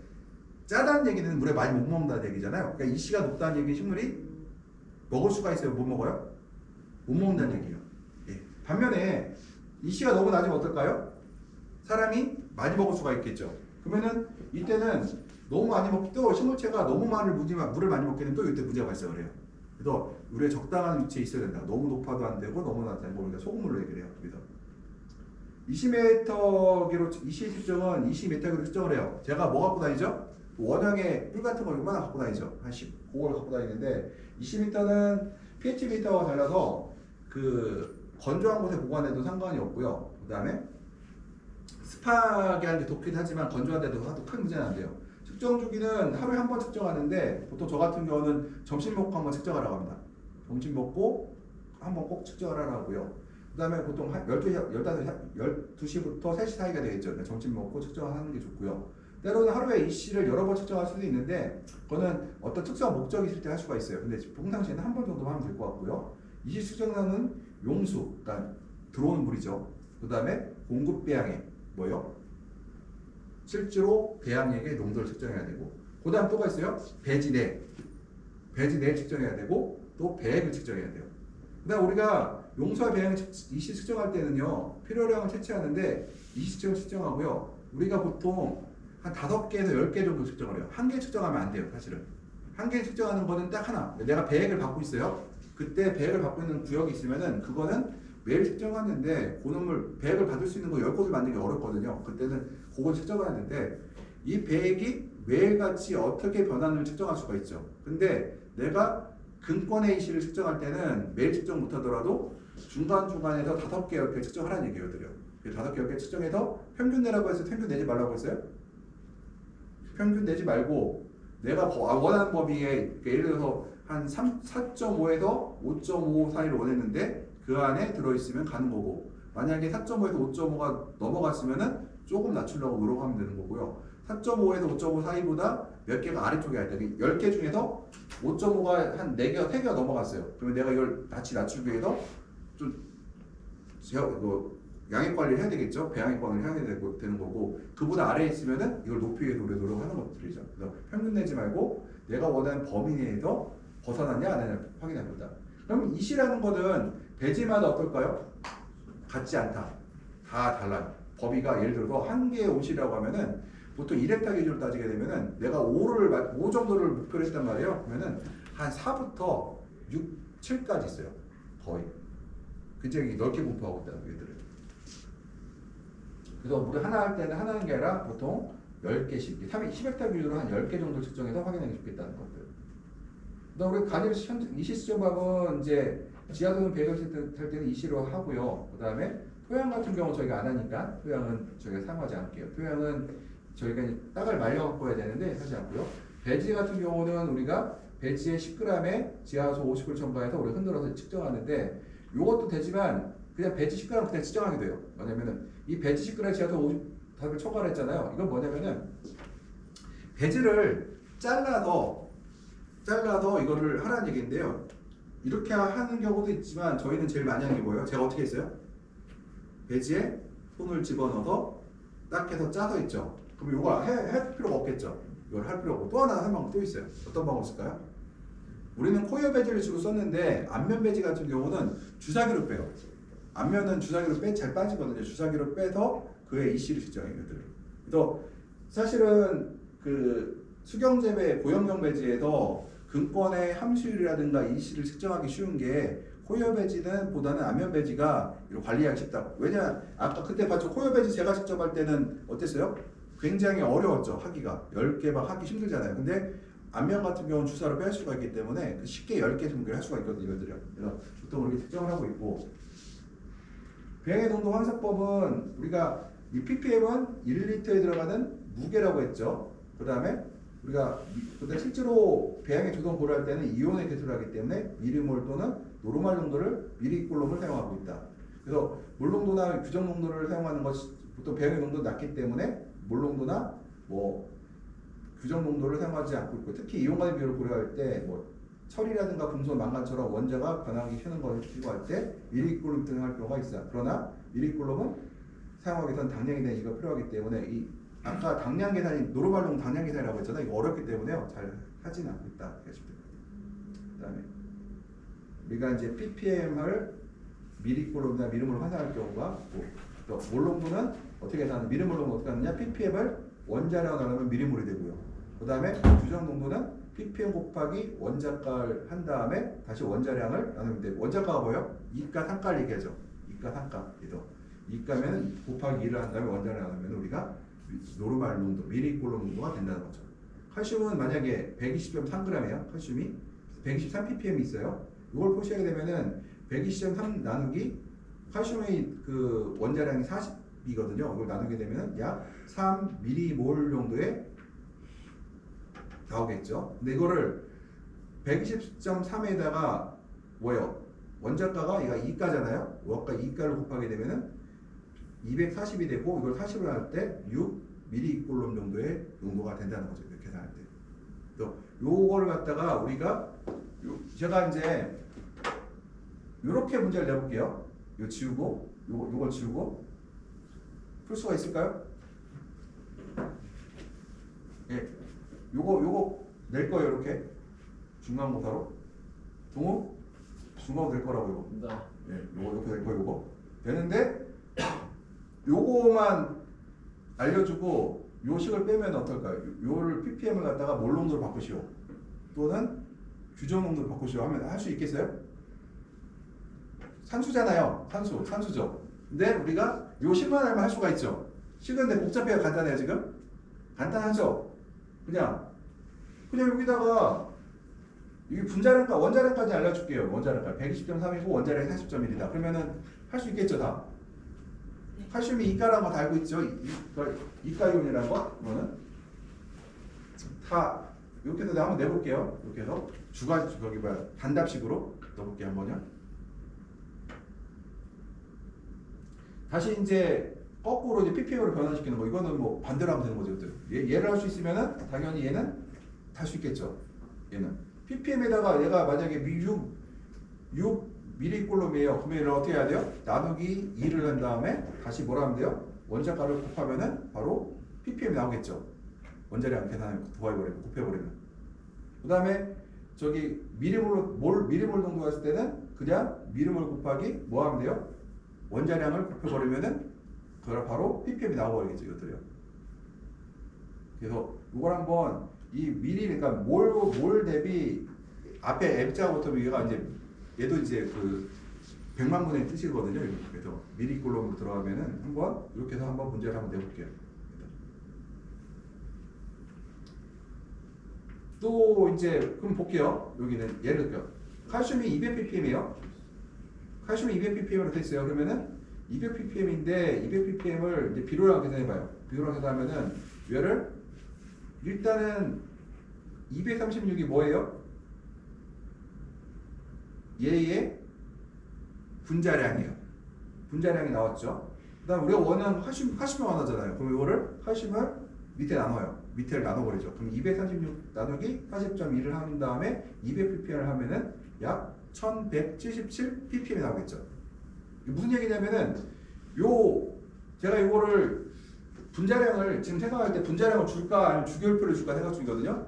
짜다는 얘기는 물에 많이 못 먹는다는 얘기잖아요. 그러니까 이 C가 높다는 얘기는 식물이 먹을 수가 있어요. 못 먹어요? 못 먹는다는 얘기예요. 예. 반면에 이 C가 너무 낮으면 어떨까요? 사람이 많이 먹을 수가 있겠죠. 그러면은 이때는 너무 많이 먹기 또 식물체가 너무 물을 많이 먹게 되면 또 이때 문제가 발생을 해요. 그래서 우리가 적당한 위치에 있어야 된다. 너무 높아도 안 되고 너무 낮아도 안 되고 우리가 소금물로 얘기를 해요. 그래서 20m기로 20측정은 20m기로 측정을 해요. 제가 뭐 갖고 다니죠? 원형의 뿔 같은 거 얼마나 갖고 다니죠? 한 10, 그걸 갖고 다니는데 20m는 pH 미터가 달라서 그 건조한 곳에 보관해도 상관이 없고요. 그 다음에 습하게 하는 게 좋긴 하지만 건조한데도 하도 큰 문제는 안 돼요. 측정 주기는 하루에 한 번 측정하는데 보통 저 같은 경우는 점심 먹고 한번 측정하라고 합니다. 점심 먹고 한번 꼭 측정을 하라고요. 그 다음에 보통 12시부터 3시 사이가 되겠죠. 그러니까 점심 먹고 측정하는 게 좋고요. 때로는 하루에 EC를 여러 번 측정할 수도 있는데 그거는 어떤 특수한 목적이 있을 때 할 수가 있어요. 근데 평상시에는 한 번 정도 하면 될 것 같고요. EC 측정량은 용수, 그러니까 들어오는 물이죠. 그 다음에 공급 배양액, 뭐요? 실제로 배양액의 농도를 측정해야 되고, 그 다음 또가 있어요? 배지내 측정해야 되고, 또 배액을 측정해야 돼요. 그 다음 우리가 용수와 배양 EC 측정할 때는요, 필요량을 채취하는데 EC 측정하고요. 우리가 보통 한 5개에서 10개 정도 측정을 해요. 1개 측정하면 안 돼요, 사실은. 1개 측정하는 거는 딱 하나. 내가 배액을 받고 있어요. 그때 배액을 받고 있는 구역이 있으면은 그거는 매일 측정하는데 고농물 배액을 받을 수 있는 거 10곳을 만들기 어렵거든요. 그때는 그걸 측정을 하는데 이 배액이 매일같이 어떻게 변하는지 측정할 수가 있죠. 근데 내가 근권의 EC를 측정할 때는 매일 측정 못하더라도 중간중간에서 5개, 10개 측정하라는 얘기예요. 5개, 10개 측정해서 평균 내라고 해서 평균 내지 말라고 했어요? 평균 내지 말고 내가 원하는 범위에 예를 들어서 한 4.5에서 5.5 사이를 원했는데 그 안에 들어있으면 가는 거고, 만약에 4.5에서 5.5가 넘어갔으면은 조금 낮추려고 노력하면 되는 거고요. 4.5에서 5.5 사이보다 몇 개가 아래쪽에 할 때 10개 중에서 5.5가 한 4개가 3개가 넘어갔어요. 그러면 내가 이걸 낮추기 위해서 좀 양액 관리를 해야 되겠죠. 배양액 관리를 해야 되는 거고, 그보다 아래에 있으면은 이걸 높이기 위해서 우리가 노력하는 것들이죠. 그래서 평균 내지 말고 내가 원하는 범위 내에서 벗어났냐 안 하냐 확인합니다. 그럼 EC라는 거는 배지마다 어떨까요? 같지 않다. 다 달라요. 범위가 예를 들어서 한 개의 옷이라고 하면은 보통 1헥타 기준으로 따지게 되면은 내가 5 정도를 목표로 했단 말이에요. 그러면은 한 4부터 6, 7까지 있어요. 거의. 굉장히 넓게 분포하고 있다는 얘기들을. 그래서 우리 하나 할 때는 하나 하는 게 아니라 보통 10개씩, 10헥타 기준으로 한 10개 정도 측정해서 확인하기 좋겠다는 것들. 그다음 우리 간이를 EC 측정법은 이제 지하수는 배설할 때는 EC로 하고요. 그 다음에 토양 같은 경우 저희가 안 하니까 토양은 저희가 사용하지 않을게요. 토양은 저희가 땅을 말려 갖고 해야 되는데 하지 않고요. 배지 같은 경우는 우리가 배지에 10g에 지하수 50을 첨가해서 우리가 흔들어서 측정하는데 이것도 되지만 그냥 배지 10g 그냥 측정하게 돼요. 뭐냐면은 이 배지 10g에 지하수 50을 첨가를 했잖아요. 이건 뭐냐면은 배지를 잘라서 이거를 하라는 얘기인데요. 이렇게 하는 경우도 있지만 저희는 제일 많이 하는 게 뭐예요? 제가 어떻게 했어요? 배지에 손을 집어넣어서 딱 해서 짜서 있죠. 그럼 이거 할 필요가 없겠죠. 이걸 할 필요가 없고 또 하나 한 방법 또 있어요. 어떤 방법 있을까요? 우리는 코이어 배지를 주로 썼는데 앞면 배지 같은 경우는 주사기로 빼요. 앞면은 주사기로 잘 빠지거든요. 주사기로 빼서 그의 EC를 측정해요. 그래서 사실은 그 수경재배 고형형 배지에서 근권의 함수율이라든가 EC를 측정하기 쉬운 게 코이어 배지는 보다는 앞면 배지가 관리하기 쉽다. 왜냐 아까 그때 봤죠. 코이어 배지 제가 직접 할 때는 어땠어요? 굉장히 어려웠죠. 하기가 10개 막 하기 힘들잖아요. 근데 앞면 같은 경우는 주사로 뺄 수가 있기 때문에 쉽게 10개 정도를 할 수가 있거든요. 이것들이요. 그래서 보통 이렇게 측정을 하고 있고, 배양의 농도 환산법은 우리가 이 ppm은 1리터에 들어가는 무게라고 했죠. 그 다음에 우리가 근데 실제로 배양의 조성 고려할 때는 이온의 개수를 하기 때문에 미리몰 또는 노르말 농도를 미리콜롬을 사용하고 있다. 그래서 몰 농도나 규정 농도를 사용하는 것이 보통 배양의 농도가 낮기 때문에 몰 농도나 뭐 규정 농도를 사용하지 않고 있고, 특히 이온 간의 비율을 고려할 때 뭐 철이라든가 금속, 망간처럼 원자가 변하기 쉬는 것을 필요할 때 미리콜롬 등을 할 경우가 있어요. 그러나 미리콜롬은 사용하기 위해서는 당량에 대한 이가 필요하기 때문에 이 아까 당량 계산이 노르말농 당량 계산이라고 했잖아요. 이거 어렵기 때문에요. 잘 하진 않고 있다. 그다음에 우리가 이제 ppm을 미리콜롬이나 미리몰로 환산할 경우가 있고, 몰농도는 어떻게 계산하는? 미리몰농은 어떻게 하느냐? ppm을 원자량으로 나누면 미리몰이 되고요. 그다음에 규정 농도는 ppm 곱하기 원자가를 한 다음에 다시 원자량을 나누면 되고, 원자가가 뭐예요? 이가 상가를 얘기하죠. 이가 상가. 그래서 이가면 곱하기 2를 한 다음에 원자를 나누면 우리가 노르말 농도, 미리콜롬 농도가 된다는 거죠. 칼슘은 만약에 120.3g이에요. 칼슘이 123ppm이 있어요. 이걸 표시하게 되면은 120.3 나누기 칼슘의 그 원자량이 200이거든요. 이걸 나누게 되면 약 3mmol 정도의 나오겠죠. 근데 이거를 120.3에다가 뭐예요? 원자가가 얘가 2가잖아요. 원가 2가를 곱하게 되면은 240이 되고 이걸 40으로 나눌 때 6mg 정도의 농도가 된다는 거죠. 이렇게 계산할 때. 또 요거를 갖다가 우리가 제가 이제 요렇게 문제를 내볼게요. 요 지우고 요걸 지우고 풀 수가 있을까요? 예. 요거 낼 거예요. 이렇게 중간고사로. 동호? 중간고 낼 거라고 이거. 나 예. 요거 이렇게 낼 거예요. 요거. 되는데 요거만 알려주고 요 식을 빼면 어떨까요? 요를 ppm을 갖다가 몰 농도로 바꾸시오. 또는 규정 농도로 바꾸시오 하면 할 수 있겠어요? 산수잖아요. 산수죠. 근데 우리가 요 식만 알면 할 수가 있죠. 식은 근데 복잡해요. 간단해요 지금? 간단하죠? 그냥 여기다가 이 분자량과 원자량까지 알려줄게요. 원자량까 120.3이고 원자량이 40.1이다. 그러면은 할 수 있겠죠 다? 칼슘이 이가라는 거 다 알고 있죠? 이가이온이라는 거? 이거는 다 이렇게 해서 내가 한번 내볼게요. 이렇게 해서 거기 단답식으로 넣어볼게요 한번요. 다시 이제 거꾸로 이제 ppm으로 변환시키는 거. 이거는 뭐 반대로 하면 되는 거죠. 얘를 할 수 있으면은 당연히 얘는 할 수 있겠죠. 얘는 ppm에다가 얘가 만약에 6mg이에요. 그러면 얘를 어떻게 해야 돼요? 나누기 2를 한 다음에 다시 뭐라 하면 돼요? 원자가를 곱하면은 바로 ppm이 나오겠죠. 원자량 계산을 곱해버리면. 그 다음에 저기 미리몰 정도 했을 때는 그냥 미리몰 곱하기 뭐 하면 돼요? 원자량을 곱해버리면은 그걸 바로 ppm이 나와버리겠죠. 이것들이요. 그래서 이걸 한번 이 그러니까 몰 대비 앞에 m자가 붙으면 얘가 이제 얘도 이제 그 100만 분의 뜻이거든요. 그래서 미리꼴롬으로 들어가면은 한번 이렇게 해서 한번 문제를 한번 내볼게요. 또 이제 그럼 볼게요. 여기는 예를 들어 칼슘이 200ppm이에요. 칼슘이 200ppm으로 돼 있어요. 그러면은 200ppm인데 200ppm을 이제 비료랑 계산해봐요. 비료랑 계산하면은 얘를 일단은 236이 뭐예요? 얘의 분자량이에요. 분자량이 나왔죠. 그 다음 우리가 원하는 칼슘을 원하잖아요. 그럼 이거를 칼슘을 밑에 나눠요. 밑에를 나눠버리죠. 그럼 236 나누기 40.1을 한 다음에 200ppm을 하면은 약 1177ppm이 나오겠죠. 이게 무슨 얘기냐면은 제가 이거를 분자량을 지금 생각할 때 분자량을 줄까 아니면 주기율표를 줄까 생각 중이거든요.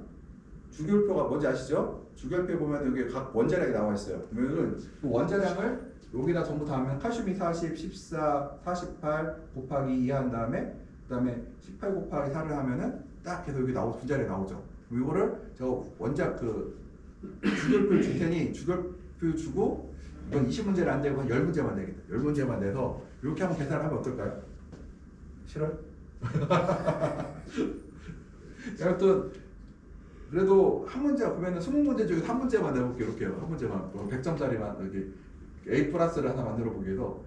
주기율표가 뭔지 아시죠? 주기율표에 보면 여기 각 원자량이 나와 있어요. 그러면은 그 원자량을 여기다 전부 다 하면 칼슘이 40, 14, 48 곱하기 2 한 다음에 그 다음에 18 곱하기 4를 하면은 딱 해서 여기 분자량이 나오죠. 그럼 이거를 제가 주기율표를 줄 테니 주기율표 주고 이건 20문제는 안 되고 한 10문제만 되겠다. 10문제만 내서 이렇게 한번 계산을 하면 어떨까요? 싫어요? 여튼 그래도 한 문제 보면은 20문제 중에 한 문제만 내볼게요. 이렇게요. 한 문제만 100점짜리만 이렇게 A 플러스를 하나 만들어 보기 위해서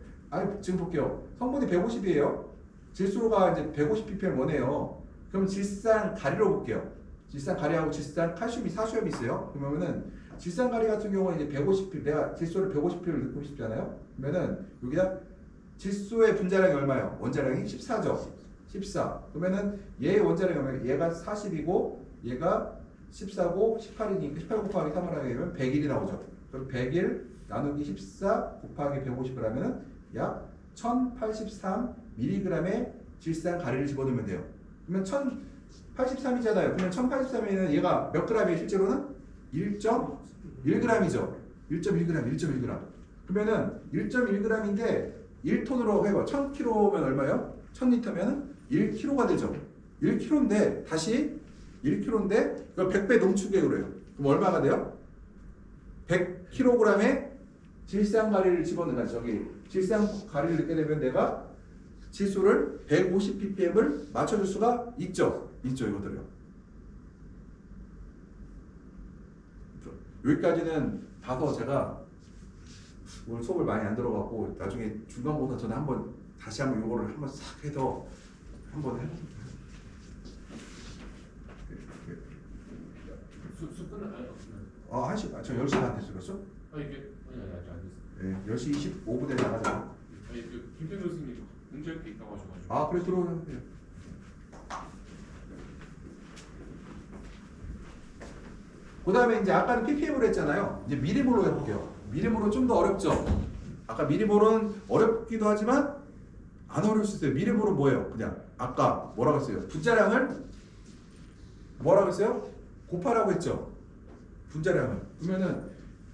지금 볼게요. 성분이 150이에요. 질소가 이제 150ppm 원해요. 그럼 질산 가리로 볼게요. 질산 가리하고 질산 칼슘이 사수염이 있어요. 그러면은 질산 가리 같은 경우는 이제 150ppm 내가 질소를 150ppm을 넣고 싶잖아요. 그러면은 여기다 질소의 분자량이 얼마예요? 원자량이 14죠. 14. 그러면은 얘의 원자량이 얼마예요? 얘가 40이고 얘가 14고 18이니까 18 곱하기 3을 하게 되면 101이 나오죠. 그럼 101 나누기 14 곱하기 150을 하면은 약 1083mg의 질산 가리를 집어넣으면 돼요. 그러면 1083이잖아요. 그러면 1083이면 얘가 몇 g이에요? 실제로는 1.1g이죠. 1.1g. 그러면은 1.1g인데 1톤으로 해봐. 1000kg면 얼마예요? 1000리터면 1kg가 되죠. 1kg인데 다시 1kg인데 이걸 100배 농축에 그래요. 그럼 얼마가 돼요? 100kg의 질산가리를 집어넣는 저기 질산가리를 넣게 되면 내가 질소를 150ppm을 맞춰줄 수가 있죠. 이것들이요. 여기까지는 봐서 제가 오늘 수업을 많이 안 들어갔고 나중에 중간고사 전에 한번 다시 한번 요거를 한번 싹 해서 한번 해봅니다. 수 끝나 아니 아 1시 저 10시 반에 들었어? 이게 아니 아직 안 됐어. 네 10시 25분에 나가잖아. 아니 그 김태 교수님 문제할 게 있다고 하셔가지고. 아 그래 들어오면 돼요. 그 다음에 이제 아까는 PPM으로 했잖아요. 이제 미리모로 해볼게요. 미리모로 좀 더 어렵죠? 아까 미리모로는 어렵기도 하지만 안 어려울 수 있어요. 미리모로 뭐예요? 그냥 아까 뭐라고 했어요? 분자량을 뭐라고 했어요? 곱하라고 했죠? 분자량을. 그러면은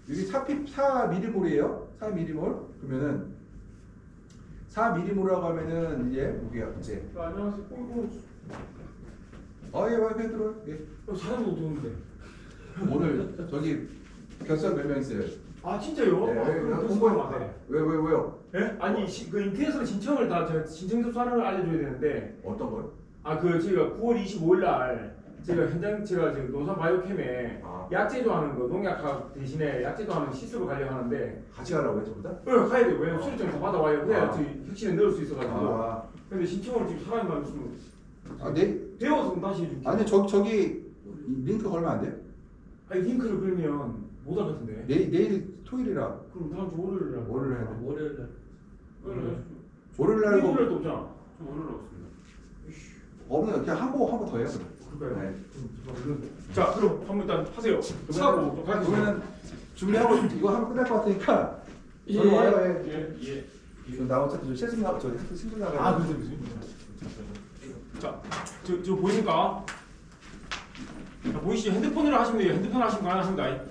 여기 4미리몰이에요. 4미리몰. 그러면은 4미리몰이라고 하면은 이제 뭐게요? 이제 안녕하세요. 예, 와이파이 들어요. 예. 사람도 없는데. 오늘 저기 결산 몇 명 있어요? 아 진짜요? 네, 그럼 공부해 공부하면 안 돼. 왜요? 예? 아니 그 인터넷으로 신청을 다 제가 신청 접수하는 걸 알려줘야 되는데 어떤 거요? 아 그 저희가 9월 25일 날 제가 현장 제가 지금 노산 바이오캠에 아. 약제조 하는 거 농약 대신에 약제조 하는 시습을 가려고 하는데 같이 가라고 했죠, 보다? 가야 돼요. 왜냐면 수료증 다 받아와야 그래야 아. 저희 혁신에 넣을 수 있어가지고. 아, 근데 신청을 지금 사람이 없으면 네? 배워서 그럼 다시 해줄게요. 아니 저기 링크 걸면 안 돼요? 아니 링크를 걸면 못 할 것 같은데. 내일 토요일이라 그럼 다음 주 월요일 날. 월요일 해야 돼. 월요일 날. 월요일 날 뭐- 월요일도 없잖아. 저 오늘 없습니다. 없는 그냥 한 번 더 해요. 그럼. 그럴까요? 네. 자 그럼 한번 일단 하세요. 차고 또 가겠습니다. 그러면 준비하고 이거 하면 끝날 것 같으니까 예. 저희 와요. 예. 나 어차피 저 실습 나가 저 실습 나가요. 아 그래 무슨 자, 저 보이십니까? 자, 보이시죠? 핸드폰으로 하시면 돼요. 핸드폰 하시면 가능합니다.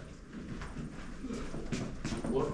뭐